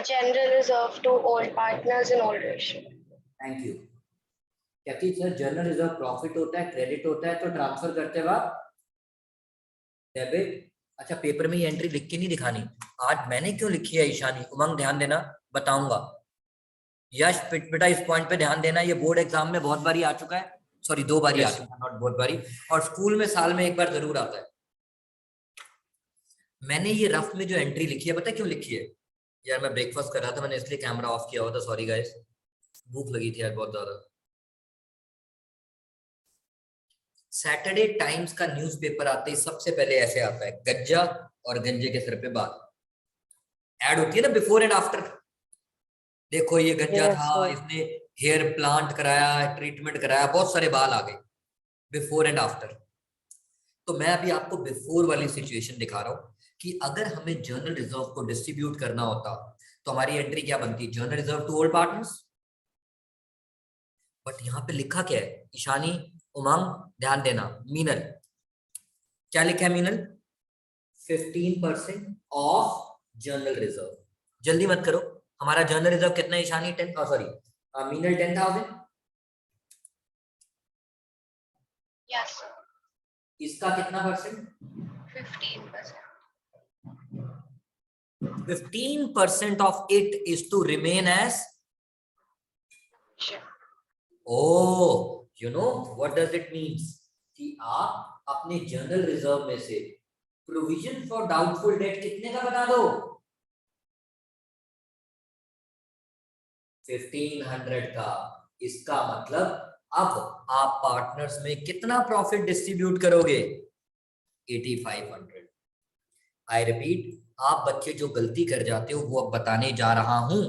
S5: General reserve to old partners in old ratio.
S1: Thank you. कहती सर जर्नल रिजर्व प्रॉफिट होता है, क्रेडिट होता है, तो ट्रांसफर करते वक्त डेबिट। अच्छा पेपर में ये एंट्री लिख के नहीं दिखानी, आज मैंने क्यों लिखी है ईशानी? उमंग ध्यान देना, बताऊंगा। यश बेटा इस पॉइंट पे ध्यान देना, ये बोर्ड एग्जाम में बहुत बारी आ चुका है, सॉरी 2 बारी आ चुका है, नॉट बहुत बारी, और स्कूल में साल में 1 बार जरूर आता है। मैंने ये रफ में जो एंट्री लिखी है, पता है क्यों लिखी है? यार मैं ब्रेकफास्ट कर रहा था, मैंने इसलिए कैमरा ऑफ किया हुआ था, सॉरी गाइस, भूख लगी थी यार बहुत ज्यादा। सैटरडे टाइम्स का न्यूज़पेपर आते ही सबसे पहले ऐसे आता है, गज्जा और गंजे के सिर पे बाल, ऐड होती है ना बिफोर एंड आफ्टर। देखो ये गज्जा
S4: Yes,
S1: था,
S4: sir.
S1: इसने हेयर प्लांट कराया, ट्रीटमेंट कराया, बहुत सारे बाल आ गए, बिफोर एंड आफ्टर। तो मैं अभी आपको बिफोर वाली सिचुएशन दिखा रहा हूं कि अगर हमें जर्नल रिजर्व को डिस्ट्रीब्यूट करना होता तो हमारी एंट्री क्या बनती? General reserve to old partners. But यहाँ पे लिखा क्या है ईशानी, उमंग ध्यान देना, मीनल क्या लिखा है? Meenal 15% of journal reserve. जल्दी मत करो, हमारा जर्नल रिजर्व कितना है Ishani? 10, sorry Meenal 10,000।
S5: Yes, sir.
S1: इसका कितना percent?
S5: 15%.
S1: 15% of it is to remain as
S5: Sure.
S1: Oh, you know what does it means? कि आप अपने जनरल रिजर्व में से प्रोविजन फॉर डाउटफुल डेट कितने का बना दो? 1500 का। इसका मतलब अब आप पार्टनर्स में कितना प्रॉफिट डिस्ट्रीब्यूट करोगे? 8500। आई रिपीट, आप बच्चे जो गलती कर जाते हो वो अब बताने जा रहा हूं।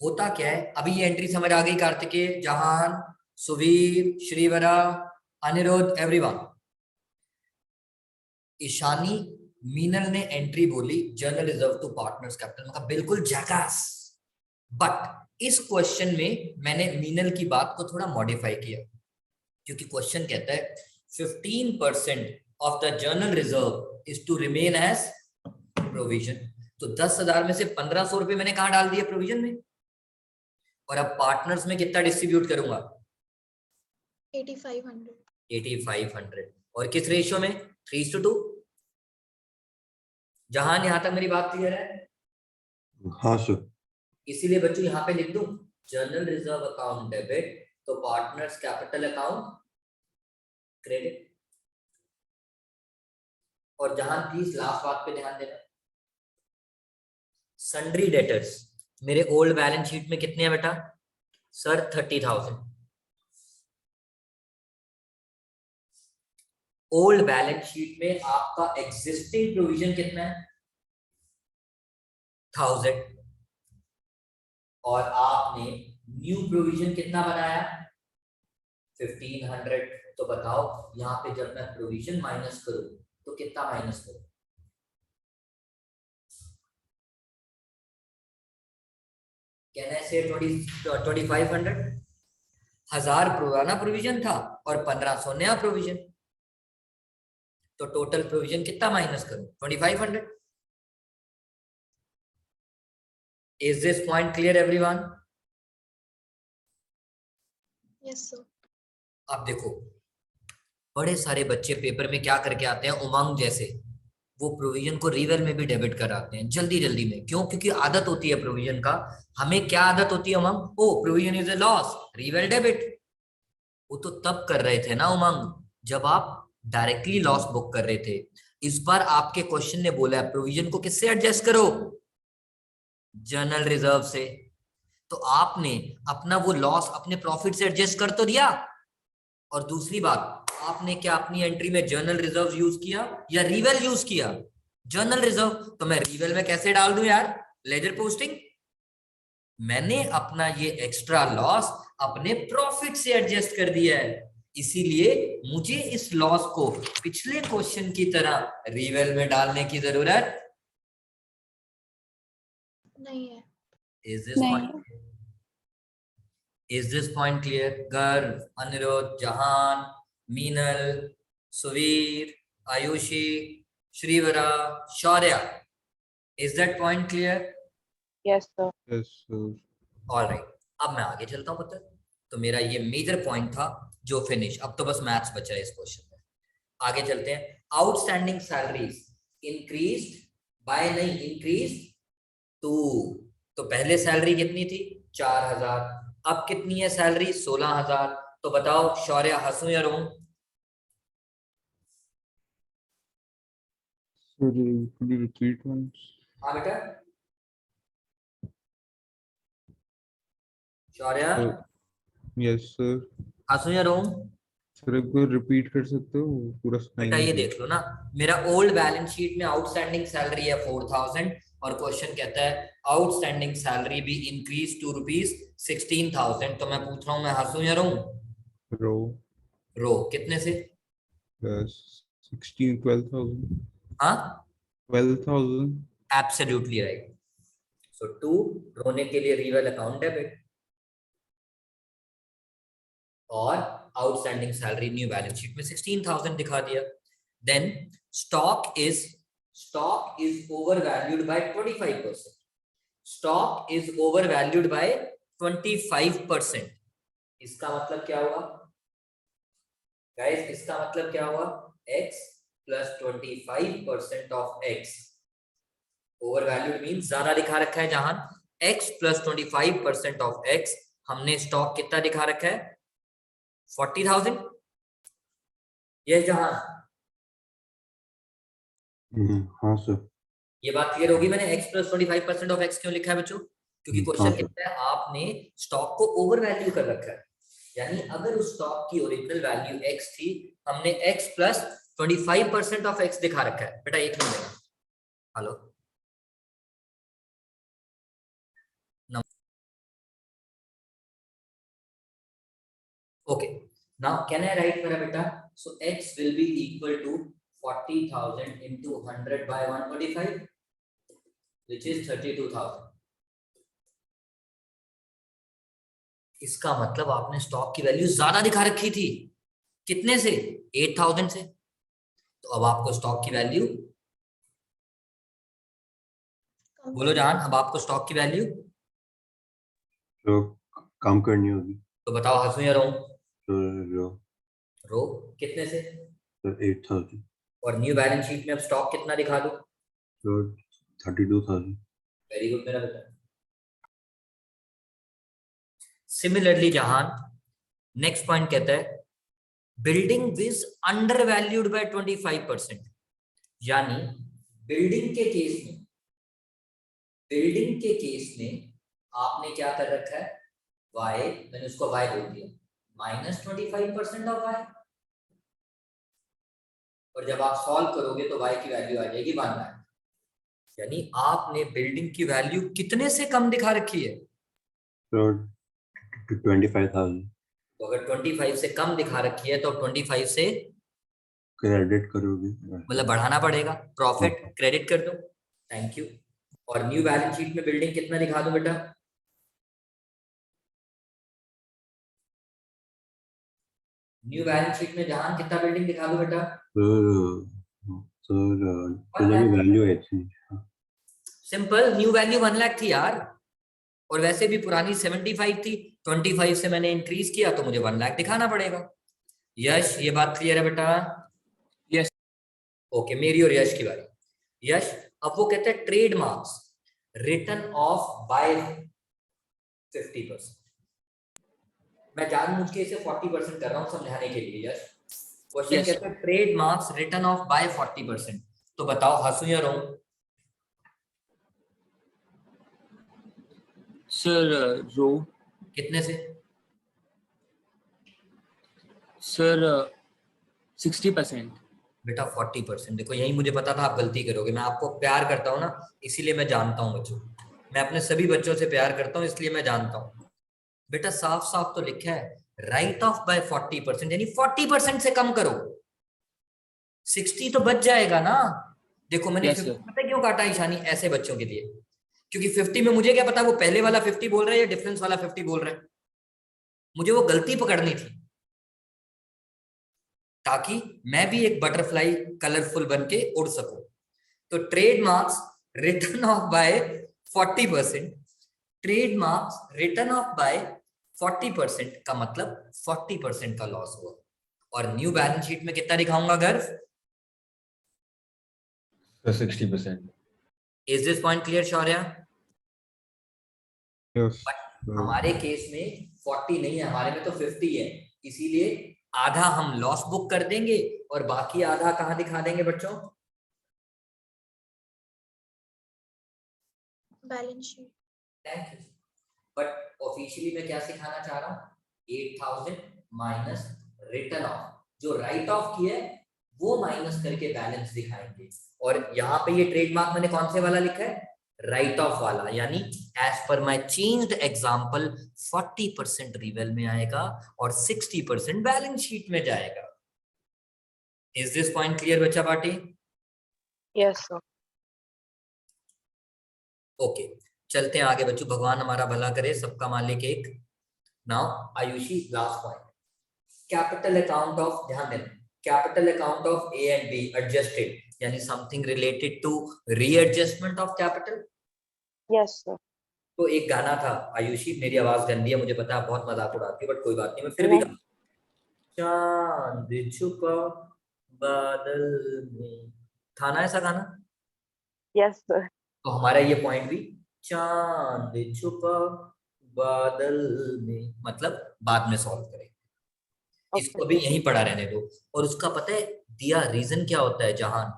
S1: होता क्या है, अभी ये एंट्री समझ आ गई कार्तिकेय, जहान, सुवीर, श्रीवरा, अनिरुद्ध, एवरीवन। ईशानी, मीनल ने एंट्री बोली general reserve to partners capital, मतलब बिल्कुल जैकास। बट इस क्वेश्चन में मैंने मीनल की बात को थोड़ा मॉडिफाई किया, क्योंकि क्वेश्चन कहता है 15% of the general reserve is to remain as provision. तो 10,000 में से 1500 रुपए मैंने कहा डाल दिया प्रोविजन में, और अब पार्टनर्स में कितना डिस्ट्रीब्यूट करूंगा? 8500। और किस रेशियो में? 3:2। जहां यहां तक मेरी बात क्लियर है?
S3: हाँ सर।
S1: इसीलिए बच्चों यहां पे लिख दूं जनरल रिजर्व अकाउंट डेबिट, तो पार्टनर्स कैपिटल अकाउंट क्रेडिट। और जहां प्लीज लास्ट बात पे ध्यान देना, सन्ड्री डेटर्स मेरे ओल्ड बैलेंस शीट में कितने हैं बेटा? सर 30,000। ओल्ड बैलेंस शीट में आपका एग्जिस्टिंग प्रोविजन कितना है? 1000। और आपने न्यू प्रोविजन कितना बनाया? 1500। तो बताओ यहां पे जब मैं प्रोविजन माइनस करूं तो कितना माइनस करूं? कैन आई से 2500? 1000 पुराना प्रोविजन था और 1500 नया प्रोविजन, तो टोटल प्रोविजन कितना माइनस करूं? 2500। Is this point clear everyone?
S5: Yes, sir.
S1: आप देखो, बड़े सारे बच्चे पेपर में क्या करके आते हैं, उमंग जैसे वो प्रोविजन को रिवेल में भी डेबिट कराते हैं जल्दी जल्दी में। क्यों? क्योंकि आदत होती है प्रोविजन का। हमें क्या आदत होती है Umang? Oh provision is a loss, reval debit. वो तो तब कर रहे थे ना उमंग जब आप डायरेक्टली लॉस बुक कर रहे थे। इस बार आपके क्वेश्चन ने बोला है प्रोविजन को किससे एडजस्ट करो? जनरल रिजर्व से। तो आपने अपना वो लॉस अपने प्रॉफिट से एडजस्ट कर तो दिया। और दूसरी बात, आपने क्या अपनी एंट्री में जर्नल रिजर्व यूज किया या रिवेल यूज किया? Journal reserve. तो मैं रिवेल में कैसे डाल दूं यार? Ledger posting. मैंने अपना ये एक्स्ट्रा लॉस अपने प्रॉफिट से एडजस्ट कर दिया है, इसीलिए मुझे इस लॉस को पिछले क्वेश्चन की तरह रिवेल में डालने की जरूरत
S5: नहीं है।
S1: Is this point clear? गर्व, अनिरुद्ध, जहान, Meenal, Suvir, Ayushi, श्रीवरा, Shaurya, is that point clear?
S4: Yes, sir.
S2: Yes, sir.
S1: All right. अब मैं आगे चलता हूँ पुत्र। तो मेरा ये मेजर पॉइंट था जो फिनिश। अब तो बस मैथ्स बचा है इस क्वेश्चन में। आगे चलते हैं। आउटस्टैंडिंग सैलरीज इंक्रीज्ड बाय, नहीं इंक्रीज्ड टू। तो पहले सैलरी कितनी थी? 4000। अब कितनी है सैलरी? 16000। तो बताओ शौर्य, हंसू या रोऊं?
S2: Sorry, could you repeat once?
S1: हाँ बेटा शौर्य,
S2: Yes, sir.
S1: हंसू या रोऊं?
S2: सर एक बार रिपीट कर सकते हो पूरा
S1: बेटा ये देख लो ना, मेरा ओल्ड बैलेंस शीट में आउटस्टैंडिंग सैलरी है 4000 और क्वेश्चन कहता है आउटस्टैंडिंग सैलरी भी इंक्रीज टू ₹16,000। तो मैं पूछ रहा हूं मैं हंसू या रोऊं?
S2: रो।
S1: रो। कितने से?
S2: 12,000।
S1: हाँ
S2: 12,000।
S1: Absolutely right. सो 2 रोने के लिए रिवेल अकाउंट डेबिट और outstanding salary new balance sheet में 16,000 दिखा दिया। Then stock is overvalued by 25%। Stock is overvalued by 25%। इसका मतलब क्या हुआ गाइस? इसका मतलब क्या हुआ? x plus 25% of x। Overvalued means ज्यादा दिखा रखा है जहां x प्लस 25% ऑफ x हमने स्टॉक कितना दिखा रखा है 40,000। ये जहां
S3: हाँ सर।
S1: ये बात क्लियर होगी। मैंने x प्लस 25% ऑफ x क्यों लिखा है बच्चों? क्योंकि
S3: हाँ
S1: क्वेश्चन
S3: सर।
S1: कहता है आपने स्टॉक को ओवर वैल्यू कर रखा है, यानी अगर उस स्टॉक की ओरिजिनल वैल्यू x थी, हमने x प्लस 25% ऑफ x दिखा रखा है। बेटा एक minute, hello okay, now can I write मेरा बेटा? So x will be equal to 40,000 into 100 by 125, which is 32,000। इसका मतलब आपने स्टॉक की वैल्यू ज्यादा दिखा रखी थी। कितने से? 8,000 से। तो अब आपको स्टॉक की वैल्यू, बोलो जान, अब आपको स्टॉक की वैल्यू
S3: तो काम करनी होगी।
S1: तो बताओ, हंसू या रो?
S3: तो
S1: रो कितने से?
S3: 8,000।
S1: और न्यू बैलेंस शीट में अब स्टॉक कितना दिखा दो?
S3: तो 32,000।
S1: वेरी गुड मेरा बेटा। सिमिलरली जहां नेक्स्ट पॉइंट कहता है building is under valued bye 25%, यानी बिल्डिंग के केस में आपने क्या कर रखा है? y, मैंने उसको y बोल दिया, -25% ऑफ y। और जब आप सॉल्व करोगे तो y की वैल्यू आ जाएगी 1 लाख। यानी आपने बिल्डिंग की वैल्यू कितने से कम दिखा रखी है?
S3: तो 25,000
S1: तो अगर 25 से कम दिखा रखी है तो 25 से
S3: क्रेडिट करोगे।
S1: मतलब बढ़ाना पड़ेगा। प्रॉफिट क्रेडिट कर दो, थैंक यू। और न्यू बैलेंस शीट में बिल्डिंग कितना दिखा दो बेटा? न्यू बैलेंस शीट में जहां कितना बिल्डिंग दिखा दो बेटा?
S3: सर वैल्यू है थी।
S1: सिंपल, न्यू वैल्यू 1 लाख थी यार, और वैसे भी पुरानी 75 थी। 25 से मैंने इंक्रीज किया तो मुझे 1 लाख दिखाना पड़ेगा। यश ये बात क्लियर है बेटा?
S6: यस
S1: ओके, मेरी और यश की बारी। यश अब वो कहते हैं trade marks return of by 50%। मैं जानबूझ के इसे 40% कर रहा हूं समझाने के लिए। यश क्वेश्चन
S6: Yes,
S1: कहते हैं trade marks return of by 40%। तो बताओ हंसू या रो?
S6: सर रो।
S1: कितने से?
S6: सर 60%।
S1: बेटा 40%। देखो यही मुझे पता था आप गलती करोगे। मैं आपको प्यार करता हूँ ना, इसीलिए मैं जानता हूँ बच्चों। मैं अपने सभी बच्चों से प्यार करता हूँ, इसलिए मैं जानता हूँ। बेटा साफ साफ तो लिखा है राइट ऑफ बाय 40%, यानी 40% से कम करो। 60 तो बच जाएगा ना। देखो मैंने
S6: Yes,
S1: 50
S6: sir.
S1: पता है क्यों काटा ईशानी? ऐसे बच्चों के लिए, क्योंकि 50 में मुझे क्या पता वो पहले वाला 50 बोल रहा है या डिफरेंस वाला 50 बोल रहा है। मुझे वो गलती पकड़नी थी ताकि मैं भी एक बटरफ्लाई कलरफुल बन के उड़ सकूं। तो trade marks return of by 40%, trade marks return of by 40% का मतलब 40% का लॉस हुआ। और न्यू बैलेंस शीट में कितना दिखाऊंगा गर्व?
S9: 60%।
S1: Is this point clear Shaurya?
S3: Yes.
S1: हमारे केस में 40 नहीं है, हमारे में तो 50 है, इसीलिए आधा हम लॉस बुक कर देंगे और बाकी आधा कहां दिखा देंगे बच्चों?
S5: Balance sheet.
S1: Thank you. But officially मैं क्या सिखाना चाह रहा हूं? 8,000 माइनस रिटर्न ऑफ, जो राइट ऑफ किया है वो माइनस करके बैलेंस दिखाएंगे। और यहाँ पे ये ट्रेडमार्क मैंने कौन से वाला लिखा है? राइट ऑफ वाला, यानी as per my changed example 40% रिवेल में आएगा और 60% बैलेंस शीट में जाएगा। इज दिस पॉइंट क्लियर बच्चा पार्टी?
S4: Yes sir.
S1: ओके, चलते हैं आगे बच्चों। भगवान हमारा भला करे, सबका मालिक एक। Now Ayushi last point, capital account of, ध्यान देना, capital account of A and B adjusted, यानी something related to readjustment of capital.
S4: Yes sir.
S1: तो एक गाना था आयुषी, मेरी आवाज गंदी है मुझे पता है, बहुत मजाक उड़ाती है, बट कोई बात नहीं, मैं फिर भी गाता हूं। चांद छुपा बादल में, था ना ऐसा गाना?
S4: Yes sir.
S1: तो हमारा ये पॉइंट भी चांद छुपा बादल में, मतलब बाद में सॉल्व करेंगे। इसको अभी यहीं पड़ा रहने दो। और उसका पता है दिया रीजन क्या होता है जहान,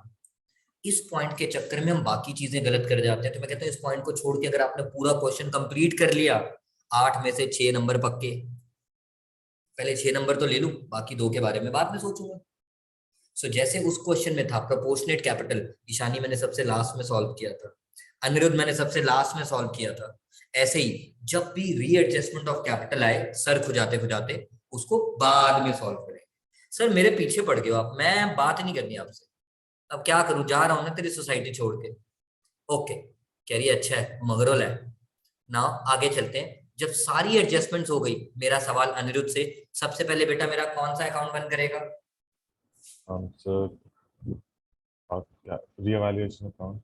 S1: इस पॉइंट के चक्कर में हम बाकी चीजें गलत कर जाते हैं। तो मैं कहता हूँ इस पॉइंट को छोड़ के अगर आपने पूरा क्वेश्चन कंप्लीट कर लिया, 8 में से 6 नंबर पक्के, पहले 6 नंबर तो ले लूं, बाकी 2 के बारे में बाद में सोचूंगा। सो जैसे उस क्वेश्चन में था प्रोपोर्शनेट कैपिटल, ईशानी मैंने सबसे लास्ट में सॉल्व किया था, अनिरुद्ध मैंने सबसे लास्ट में सॉल्व किया था। ऐसे ही जब भी रीएडजस्टमेंट ऑफ कैपिटल आए, सर खुजाते खुजाते उसको बाद में सॉल्व करेंगे। सर मेरे पीछे पड़ गए हो आप, मैं बात नहीं करनी आपसे, अब क्या करूं, जा रहा हूं ना तेरी सोसाइटी छोड़ के। ओके, कह रही है अच्छा है, मगरोल है ना। आगे चलते हैं। जब सारी एडजस्टमेंट्स हो गई, मेरा सवाल अनिरुद्ध से, सबसे पहले बेटा मेरा कौन सा अकाउंट बंद करेगा?
S2: रीएवैल्यूएशन अकाउंट,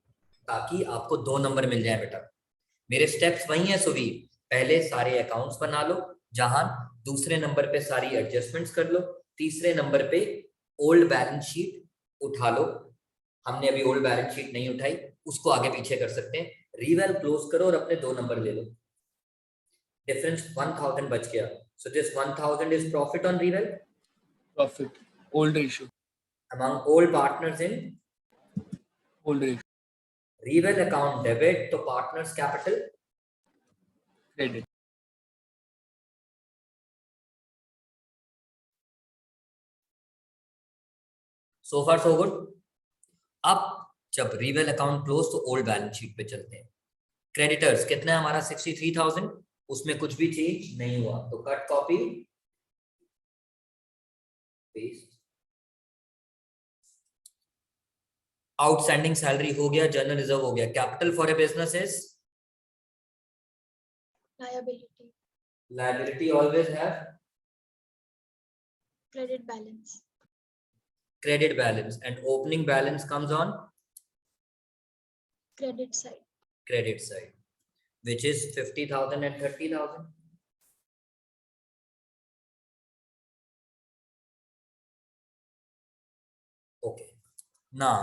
S1: ताकि आपको 2 नंबर मिल जाए बेटा। मेरे स्टेप्स वही है सुवीर, पहले सारे अकाउंट्स बना लो जहां, दूसरे नंबर पे सारी एडजस्टमेंट्स कर लो, तीसरे नंबर पे ओल्ड बैलेंस शीट उठा लो। हमने अभी ओल्ड बैलेंस शीट नहीं उठाई, उसको आगे पीछे कर सकते हैं। रीवेल क्लोज करो और अपने 2 नंबर ले लो। डिफरेंस 1000 बच गया, so this 1000 is profit on reveal
S6: profit old ratio,
S1: among old partners in
S6: old ratio,
S1: reveal account debit, तो पार्टनर्स कैपिटल
S6: क्रेडिट।
S1: सो फार सो गुड। अब जब रीवेल अकाउंट क्लोज तो ओल्ड बैलेंस शीट पे चलते हैं। क्रेडिटर्स कितना है हमारा? 63,000, उसमें कुछ भी चेंज नहीं हुआ, तो cut copy paste. Outstanding salary हो गया, जनरल रिजर्व हो गया। Capital for a business is
S5: liability,
S1: liability always have
S5: credit balance,
S1: credit balance, and opening balance comes on
S5: credit side,
S1: credit side, which is 50,000 and 30,000. Okay, now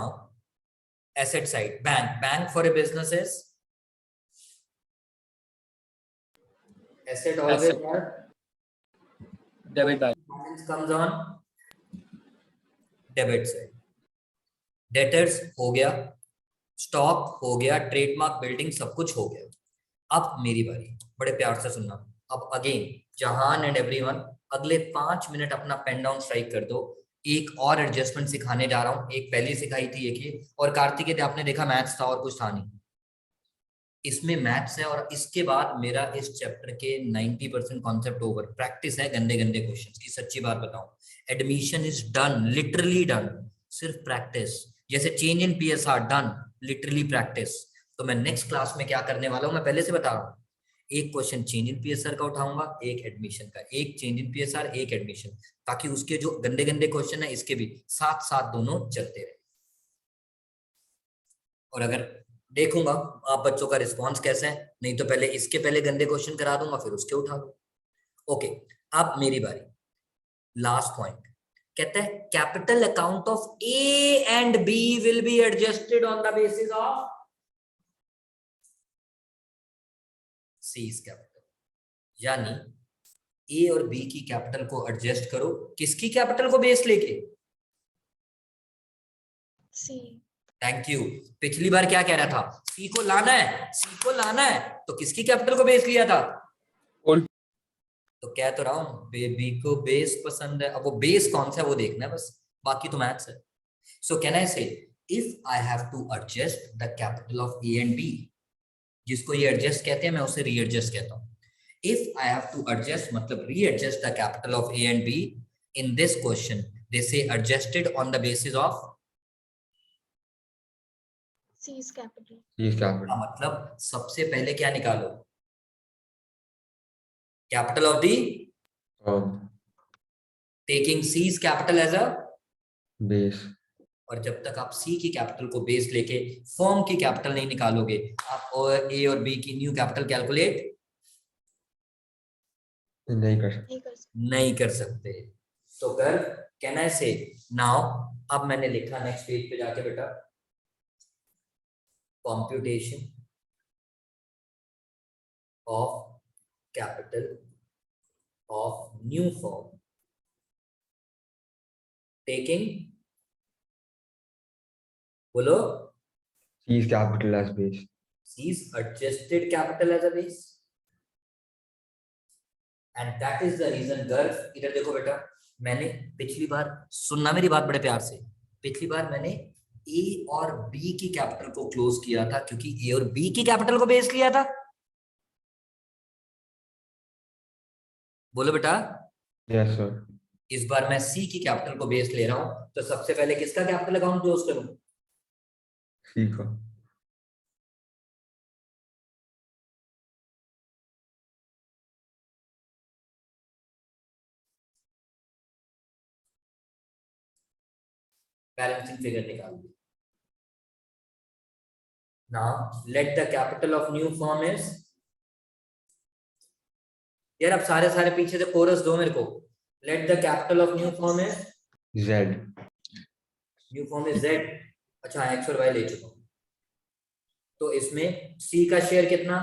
S1: asset side, bank for a business is asset always
S6: Asset.
S1: have
S6: debit balance,
S1: balance comes on debit side. Debtors हो गया, stock हो गया, trademark building सब कुछ हो गया। अब मेरी बारी, बड़े प्यार से सुनना। अब अगेन जहान एंड एवरीवन, अगले 5 मिनट अपना पेन डाउन स्ट्राइक कर दो। एक और एडजस्टमेंट सिखाने जा रहा हूं, एक पहले सिखाई थी एक ये, और कार्तिक थे आपने देखा मैथ्स था और कुछ था नहीं, इसमें मैथ्स है। और इसके बाद मेरा इस चैप्टर के 90% कॉन्सेप्ट ओवर, प्रैक्टिस है गंदे गंदे क्वेश्चंस की। सच्ची बात बताऊं, admission is done, literally done, सिर्फ प्रैक्टिस। जैसे change in PSR done, literally practice. तो मैं नेक्स्ट क्लास में क्या करने वाला हूं मैं पहले से बता रहा हूं, एक क्वेश्चन चेंज इन पीएसआर का उठाऊंगा, एक एडमिशन का, एक चेंज इन पीएसआर एक एडमिशन, ताकि उसके जो गंदे गंदे क्वेश्चन है इसके भी साथ साथ दोनों चलते रहे। और अगर देखूंगा आप बच्चों का रिस्पांस कैसा है, नहीं तो पहले इसके पहले गंदे क्वेश्चन करा दूंगा, फिर उसके उठा दो। ओके, अब मेरी बारी। लास्ट पॉइंट कहता है capital account of A and B will be adjusted on the basis of C's capital. यानी ए और बी की कैपिटल को एडजस्ट करो, किसकी कैपिटल को बेस लेके?
S5: C,
S1: thank you. पिछली बार क्या कह रहा था, सी को लाना है, सी को लाना है, तो किसकी कैपिटल को बेस लिया था?
S6: ओल्ड।
S1: तो कह तो रहा हूं बी को बेस पसंद है, अब वो बेस कौन सा है वो देखना है बस, बाकी तो मैथ्स है। सो can I say if I have to adjust the capital of A and B, जिसको ये एडजस्ट कहते हैं मैं उसे रीएडजस्ट कहता हूं। If I have to adjust मतलब readjust the capital of A and B in this question, they say adjusted on the basis of
S5: C is capital,
S1: मतलब सबसे पहले क्या निकालो, capital of the, taking C's capital as a
S8: base.
S1: और जब तक आप सी की कैपिटल को बेस लेके फर्म की कैपिटल नहीं निकालोगे, आप ए और बी की न्यू कैपिटल कैलकुलेट नहीं कर सकते। तो कर कैन आई से नाउ, अब मैंने लिखा नेक्स्ट पेज पे जाके बेटा, computation of capital of new firm taking, bolo,
S9: C's capital as base.
S1: C's adjusted capital as a base, and that is the reason गर्व, इधर देखो बेटा, मैंने पिछली बार, सुनना मेरी बात बड़े प्यार से, पिछली बार मैंने ए और बी की कैपिटल को क्लोज किया था क्योंकि ए और बी की कैपिटल को बेस लिया था। बोलो बेटा।
S9: Yes, sir.
S1: इस बार मैं सी की कैपिटल को बेस ले रहा हूं, तो सबसे पहले किसका कैपिटल अकाउंट क्लोज करूं?
S9: C का।
S1: बैलेंसिंग फिगर निकाल दी। Now let the capital of new firm is, यार अब सारे पीछे से कोरस दो मेरे को। Let the capital of new firm is
S9: Z.
S1: new firm is Z। अच्छा X और Y ले चुका हूं, तो इसमें C का शेयर कितना?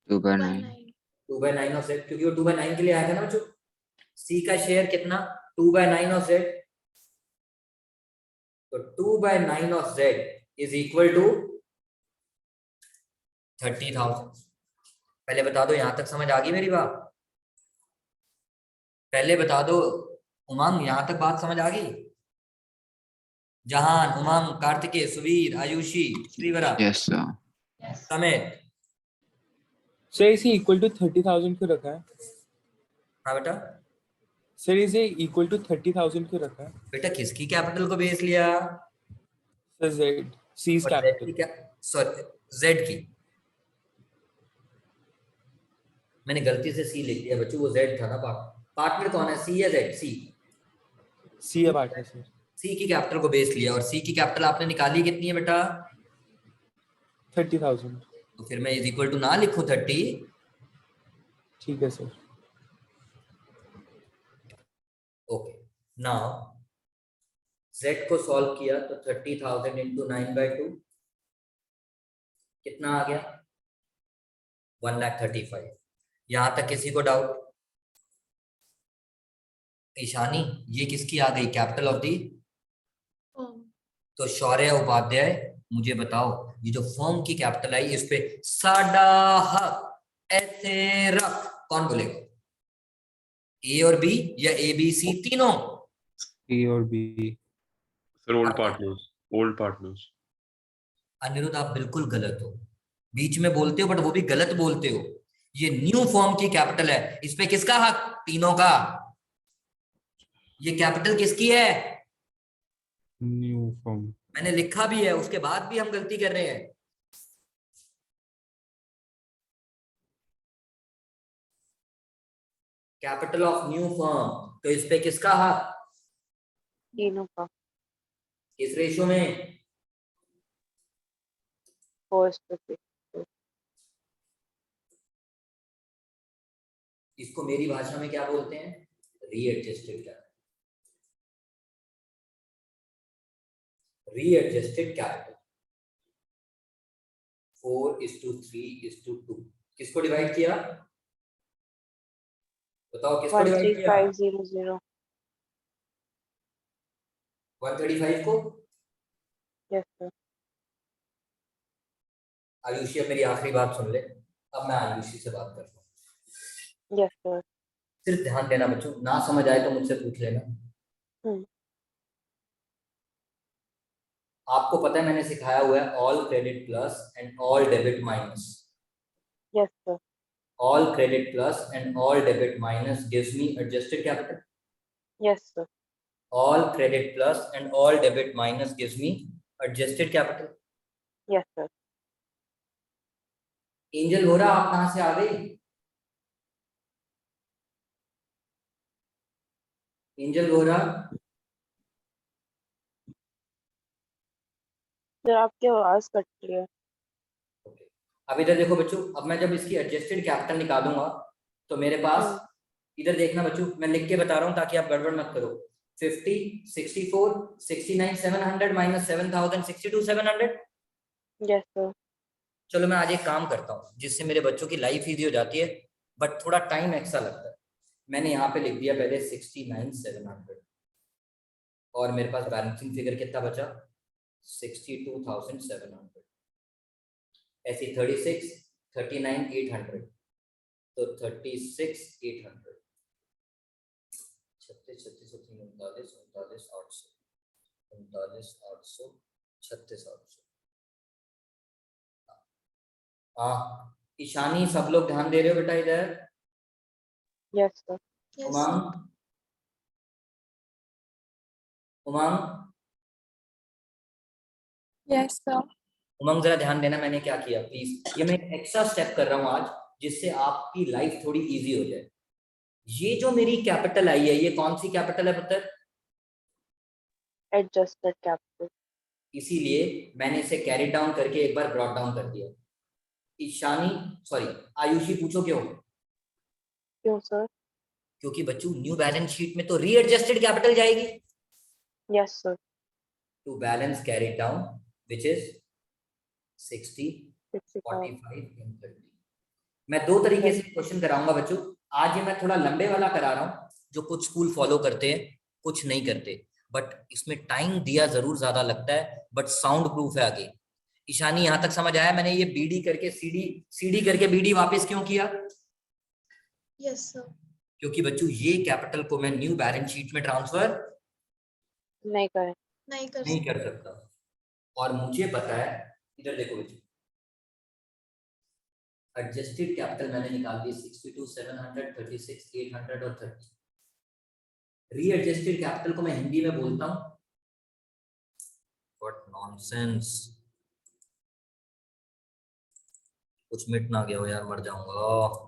S8: 2/9।
S1: 2/9 ऑफ Z, क्योंकि वो 2/9 के लिए आया था ना बच्चों। C का शेयर कितना? 2/9 ऑफ Z। तो 2/9 of Z is equal to 30,000। पहले बता दो यहां तक समझ आ गई मेरी बात? पहले बता दो उमंग, यहां तक बात समझ आ गई? जहान, उमंग, कार्तिकेय, सुवीर, आयुषी, श्रीवरा,
S8: यस सर।
S1: समेत।
S6: सर इसे इक्वल टू 30,000 क्यों रखा है?
S1: हाँ बेटा।
S6: सर इसे इक्वल टू 30,000 क्यों रखा है?
S1: बेटा किसकी कैपिटल को बेस लिया?
S6: Sir Z, seize capital.
S1: Sorry Z की, मैंने गलती से सी लिख दिया बच्चों, वो जेड था ना। पार्टनर कौन है, सी या जेड?
S6: सी है पार्टनर सर।
S1: सी की कैपिटल को बेस लिया, और सी की कैपिटल आपने निकाली कितनी है बेटा?
S6: 30,000।
S1: तो फिर मैं इज इक्वल टू ना लिखूं 30?
S6: ठीक है सर।
S1: ओके, नाउ z को सॉल्व किया तो 30,000 इंटू 9/2 कितना आ गया? 1,35,000। यहां तक किसी को डाउट? ईशानी, ये किसकी आ गई कैपिटल ऑफ दी? तो शौर्य उपाध्याय मुझे बताओ, ये जो फर्म की कैपिटल आई इस पे साडा हक ऐसे रख, कौन बोलेगा? ए और बी या ए बी सी तीनों?
S2: A और B। Sir, old partners. Old partners.
S1: Anirudh आप बिल्कुल गलत हो, बीच में बोलते हो बट वो भी गलत बोलते हो। ये न्यू फॉर्म की कैपिटल है, इस पे किसका हक? तीनों का। ये कैपिटल किसकी है?
S2: New firm.
S1: मैंने लिखा भी है, उसके बाद भी हम गलती कर रहे हैं। कैपिटल ऑफ न्यू फर्म, तो इस पे किसका हक?
S4: तीनों का।
S1: किस रेशो में?
S4: फर्स्ट।
S1: इसको मेरी भाषा में क्या बोलते हैं? रीएडजस्टेड कैपिटल। रीएडजस्टेड कैपिटल 4:3:2। किसको डिवाइड किया? बताओ किसको डिवाइड किया?
S4: 135,000।
S1: 135 को।
S4: Yes sir.
S1: आयुषी अब मेरी आखिरी बात सुन ले, अब मैं आयुषी से बात करता हूँ।
S4: Yes sir.
S1: सिर्फ ध्यान देना बच्चों, ना समझ आए तो मुझसे पूछ लेना। आपको पता है मैंने सिखाया हुआ है all credit plus and all debit minus.
S4: Yes sir.
S1: All credit plus and all debit minus gives me adjusted capital.
S4: Yes sir.
S1: All credit plus and all debit minus gives me adjusted capital.
S4: Yes sir.
S1: Angel Vora आप कहां से आ गई? Angel Vora
S4: sir आपकी आवाज cut रही है।
S1: अब इधर देखो बच्चों, अब मैं जब इसकी एडजस्टेड कैपिटल निकालूंगा तो मेरे पास, इधर देखना बच्चों, मैं लिख के बता रहा हूं ताकि आप गड़बड़ मत करो। 50, 64, 69, 700 minus 7,000, 62,700।
S4: Yes sir.
S1: चलो मैं आज एक काम करता हूँ जिससे मेरे बच्चों की लाइफ इजी हो जाती है, बट थोड़ा टाइम एक्स्ट्रा लगता है। मैंने यहाँ पे लिख दिया पहले 69,700 और मेरे पास बैलेंसिंग फिगर कितना बचा 62,700। ऐसी 36, 39,800 तो 36,800, 36, 36, 39, 39, 800, 39, 800, 36,800। हाँ ईशानी, सब लोग ध्यान दे रहे हो बेटा इधर?
S4: Yes sir.
S1: Umang, Umang,
S5: Yes, sir.
S1: Umang जरा ध्यान देना मैंने क्या किया प्लीज। ये मैं एक एक्स्ट्रा स्टेप कर रहा हूँ आज जिससे आपकी लाइफ थोड़ी इजी हो जाए। ये जो मेरी कैपिटल आई है ये कौन सी कैपिटल है पुत्र?
S4: Adjusted capital.
S1: इसीलिए मैंने इसे कैरी डाउन करके एक बार ब्रॉट डाउन कर दिया। ईशानी सॉरी आयुषी, पूछो क्यों?
S4: क्यों सर?
S1: क्योंकि बच्चों न्यू बैलेंस शीट में तो रीएडजस्टेड कैपिटल जाएगी।
S4: Yes sir.
S1: To balance carry down which is 60,
S4: 65।
S1: 45 and 30। मैं दो तरीके से क्वेश्चन कराऊंगा बच्चों। आज ये मैं थोड़ा लंबे वाला करा रहा हूँ जो कुछ स्कूल फॉलो करते हैं कुछ नहीं करते, बट इसमें टाइम दिया जरूर ज्यादा लगता है बट साउंड प्रूफ है आगे। ईशानी यहां तक समझ आया? मैंने ये बीडी करके सीडी, सीडी करके बीडी वापस क्यों किया?
S5: Yes, sir.
S1: क्योंकि बच्चों ये कैपिटल को मैं न्यू बैलेंस शीट में ट्रांसफर
S4: नहीं करें।
S1: नहीं कर सकता। और मुझे पता है, इधर देखो बच्चों, एडजस्टेड कैपिटल मैंने निकाल दी 62,700, 36,800 और 30। रीएडजस्टेड कैपिटल को मैं हिंदी में बोलता हूं व्हाट नॉनसेंस। कुछ मिट ना गया हो यार, मर जाऊंगा।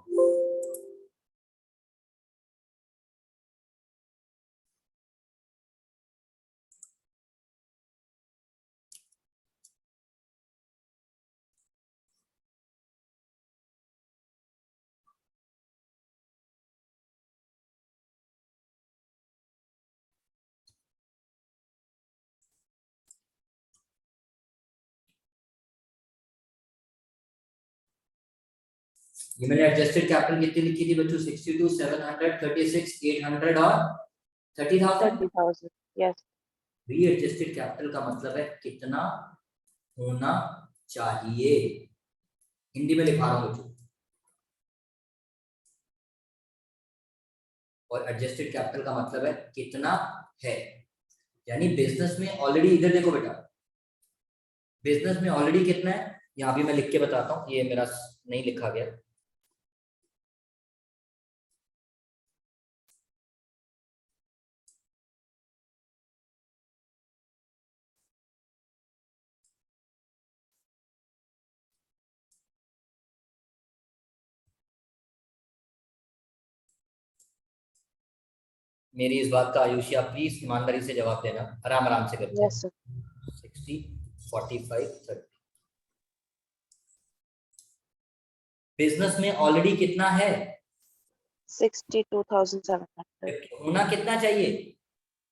S1: ये मैंने एडजस्टेड कैपिटल कितनी लिखी थी बच्चों? 62,700, 36,800 और 30,000।
S4: 30,000। यस।
S1: रीएडजस्टेड कैपिटल का मतलब है कितना होना चाहिए। हिंदी में लिखा रहा हूं बच्चों। और एडजस्टेड कैपिटल का मतलब है कितना है, यानी बिजनेस में ऑलरेडी, इधर देखो बेटा, बिजनेस में ऑलरेडी कितना है, यहां भी मैं लिख के बताता हूं, ये मेरा नहीं लिखा गया। मेरी इस बात का आयुषी आप प्लीज ईमानदारी से जवाब देना, आराम आराम से करते हैं।
S4: Yes sir.
S1: 60, 45, 30। बिजनेस में ऑलरेडी कितना है?
S4: 62,700।
S1: होना कितना चाहिए?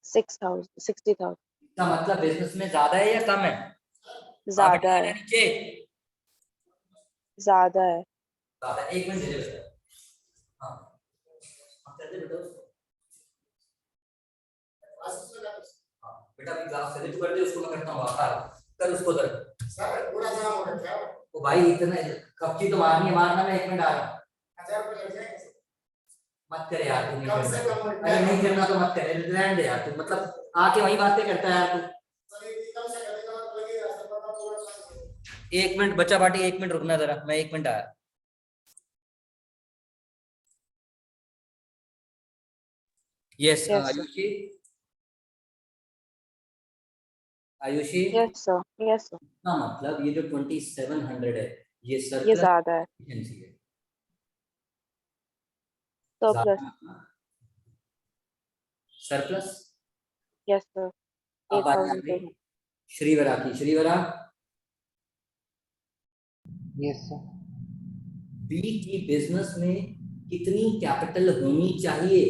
S4: 6,000, 60,000।
S1: इसका मतलब बिजनेस में ज्यादा है या कम है?
S4: ज्यादा है।
S1: नीचे
S4: ज्यादा है।
S1: ज्यादा। एक मिनट दे दे बेटा। हाँ कर दे बेटा उसको। हाँ बेटा अभी क्लास से तू कर दे, उसको मैं करता हूँ बाहर कर उसको दर।
S10: सर पूरा जमा हो रखा है।
S1: ओ भाई इतना कपची तो मारनी है, मारना, मैं 1 मिनट आ रहा हूँ।
S10: 1000 रुपए लग जाएंगे सर।
S1: मत करे यार तू, नहीं
S10: कम से
S1: करना।
S10: कम
S1: अरे नहीं करना तो मत करे, रहने दे यार तू, मतलब आके वही बातें करता है यार तू।
S10: सर ये कम से करने का मतलब लगेगा सर, पता पूरा।
S1: 1 मिनट बच्चा बाटी, 1 मिनट रुकना जरा, मैं 1 मिनट आया। Yes
S4: Yes, sir.
S1: Ayushi, Ayushi
S4: yes sir. Yes sir.
S1: का मतलब ये जो 2700 है ये
S4: ये
S1: सरप्लस
S4: ज्यादा है।
S1: एफिशिएंसी है।
S4: सरप्लस।
S1: सरप्लस।
S4: Yes sir.
S1: अब आया
S4: 8,000।
S1: श्रीवरा की। श्रीवरा,
S7: यस सर।
S1: बी की बिजनेस में कितनी कैपिटल होनी चाहिए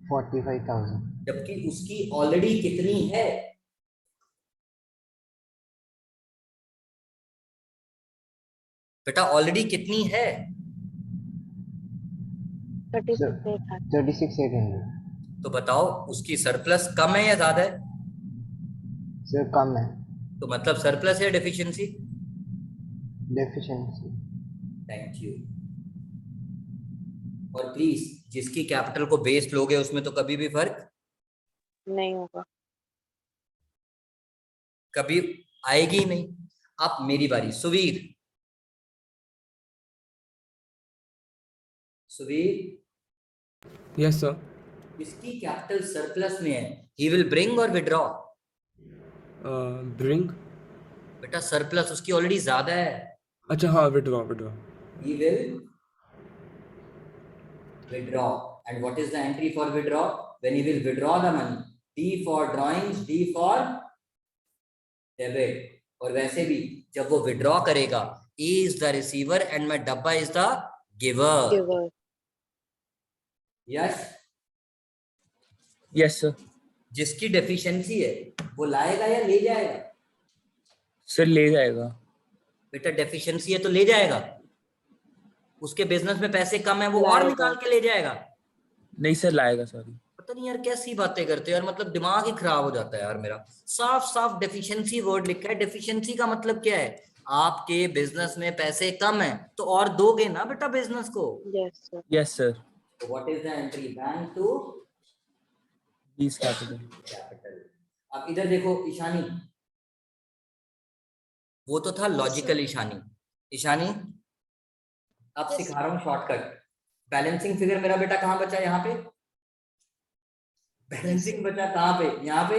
S7: 45,000।
S1: जबकि उसकी ऑलरेडी कितनी है? बेटा ऑलरेडी कितनी है?
S7: 36,800
S1: तो बताओ उसकी सरप्लस कम है या ज्यादा है?
S7: सर कम है
S1: तो मतलब सरप्लस है डेफिशिएंसी?
S7: Deficiency
S1: thank you. और प्लीज जिसकी कैपिटल को बेस लोगे उसमें तो कभी भी फर्क
S4: नहीं होगा।
S1: कभी आएगी ही नहीं। अब मेरी बारी। Suvir, Suvir
S6: yes sir.
S1: इसकी कैपिटल सरप्लस में है, ही विल ब्रिंग और विड्रॉ?
S6: ब्रिंग।
S1: बेटा सरप्लस उसकी ऑलरेडी ज्यादा है।
S6: अच्छा हाँ, withdraw withdraw.
S1: He will withdraw. And what is the entry for withdraw? When he will withdraw the money. D for drawings, D for debit. और वैसे भी जब वो withdraw करेगा, E is the receiver and my डब्बा is the giver.
S4: Giver.
S1: Yes.
S6: Yes sir.
S1: जिसकी deficiency है वो लाएगा या ले जाएगा?
S6: सर ले जाएगा।
S1: बेटा डेफिशिएंसी है तो ले जाएगा। उसके बिजनेस में पैसे कम है, वो और
S4: लाएगा।
S1: निकाल के ले जाएगा।
S6: नहीं सर, लाएगा। सॉरी।
S1: पता नहीं यार कैसी बातें करते हो यार, मतलब दिमाग ही खराब हो जाता है यार मेरा। साफ साफ डेफिशिएंसी वर्ड लिखा है। डेफिशिएंसी का मतलब क्या है? आपके बिजनेस में पैसे कम है तो और दोगे ना बेटा बिजनेस को।
S4: Yes sir.
S6: Yes sir.
S1: What is the entry? Bank to
S6: please capital.
S1: Capital. अब इधर देखो ईशानी, वो तो था लॉजिकल ईशानी। ईशानी अब
S5: Yes,
S1: सिखा रहा हूँ शॉर्टकट। बैलेंसिंग फिगर मेरा बेटा कहाँ बचा? यहाँ पे। बैलेंसिंग बचा कहाँ पे? यहाँ पे।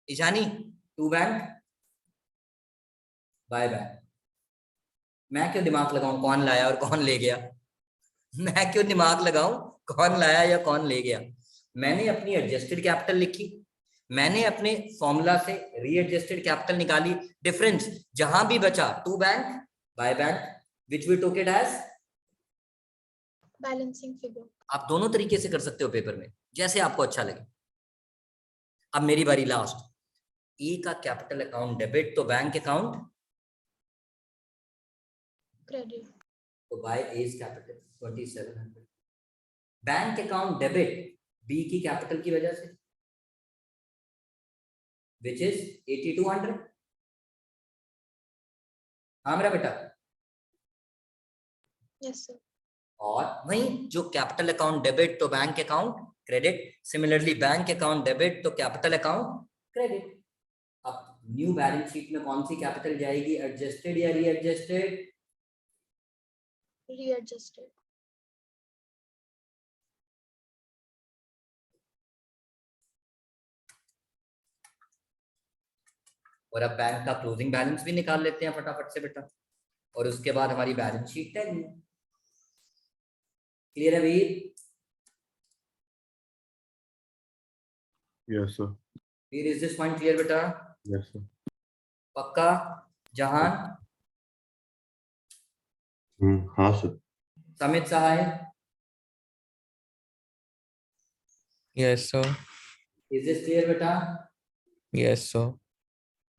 S1: Ishani to bank by bank. मैं क्यों दिमाग लगाऊं कौन लाया और कौन ले गया? मैं क्यों दिमाग लगाऊं कौन लाया या कौन ले गया? मैंने अपनी एडजस्टेड कैपिटल लिखी, मैंने अपने फॉर्मूला से रीएडजस्टेड कैपिटल निकाली। डिफरेंस जहां भी बचा to bank by bank, which we took it as
S5: balancing figure.
S1: आप दोनों तरीके से कर सकते हो पेपर में, जैसे आपको अच्छा लगे। अब मेरी बारी लास्ट। ए का कैपिटल अकाउंट डेबिट तो बैंक अकाउंट
S5: Credit.
S1: तो by A's capital 2700। Bank account debit B की कैपिटल की वजह से विच इज 8200। हाँ मेरा बेटा।
S5: Yes sir.
S1: और वहीं जो कैपिटल अकाउंट डेबिट तो bank account credit, similarly bank account debit तो कैपिटल अकाउंट क्रेडिट। अब न्यू बैलेंस शीट में कौन सी कैपिटल जाएगी? एडजस्टेड या रीएडजस्टेड?
S5: Readjusted.
S1: और अब बैंक का क्लोजिंग बैलेंस भी निकाल लेते हैं फटाफट से बेटा, और उसके बाद हमारी बैलेंस शीट टैली। क्लियर है Veer?
S2: Yes, sir.
S1: Veer is this point clear बेटा?
S2: Yes, sir.
S1: पक्का? जहान,
S3: हाँ sir.
S1: Samit Sahay,
S6: yes sir.
S1: Is this clear बेटा?
S6: Yes sir.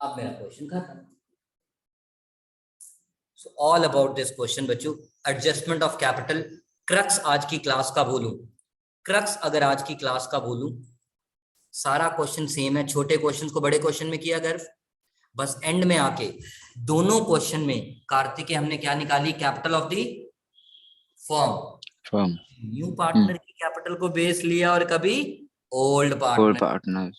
S1: अब मेरा क्वेश्चन खत्म। So all about this question बच्चों, एडजस्टमेंट ऑफ कैपिटल। क्रक्स आज की क्लास का बोलूं, क्रक्स अगर आज की क्लास का बोलूं, सारा क्वेश्चन सेम है। छोटे क्वेश्चन को बड़े क्वेश्चन में किया गर्व, बस एंड में आके दोनों क्वेश्चन में कार्तिके हमने क्या निकाली? Capital of the firm. New partner की कैपिटल को बेस लिया और कभी ओल्ड पार्टनर।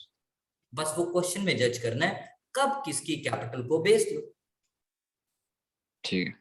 S1: बस वो क्वेश्चन में जज करना है कब किसकी कैपिटल को बेस लो।
S8: ठीक है।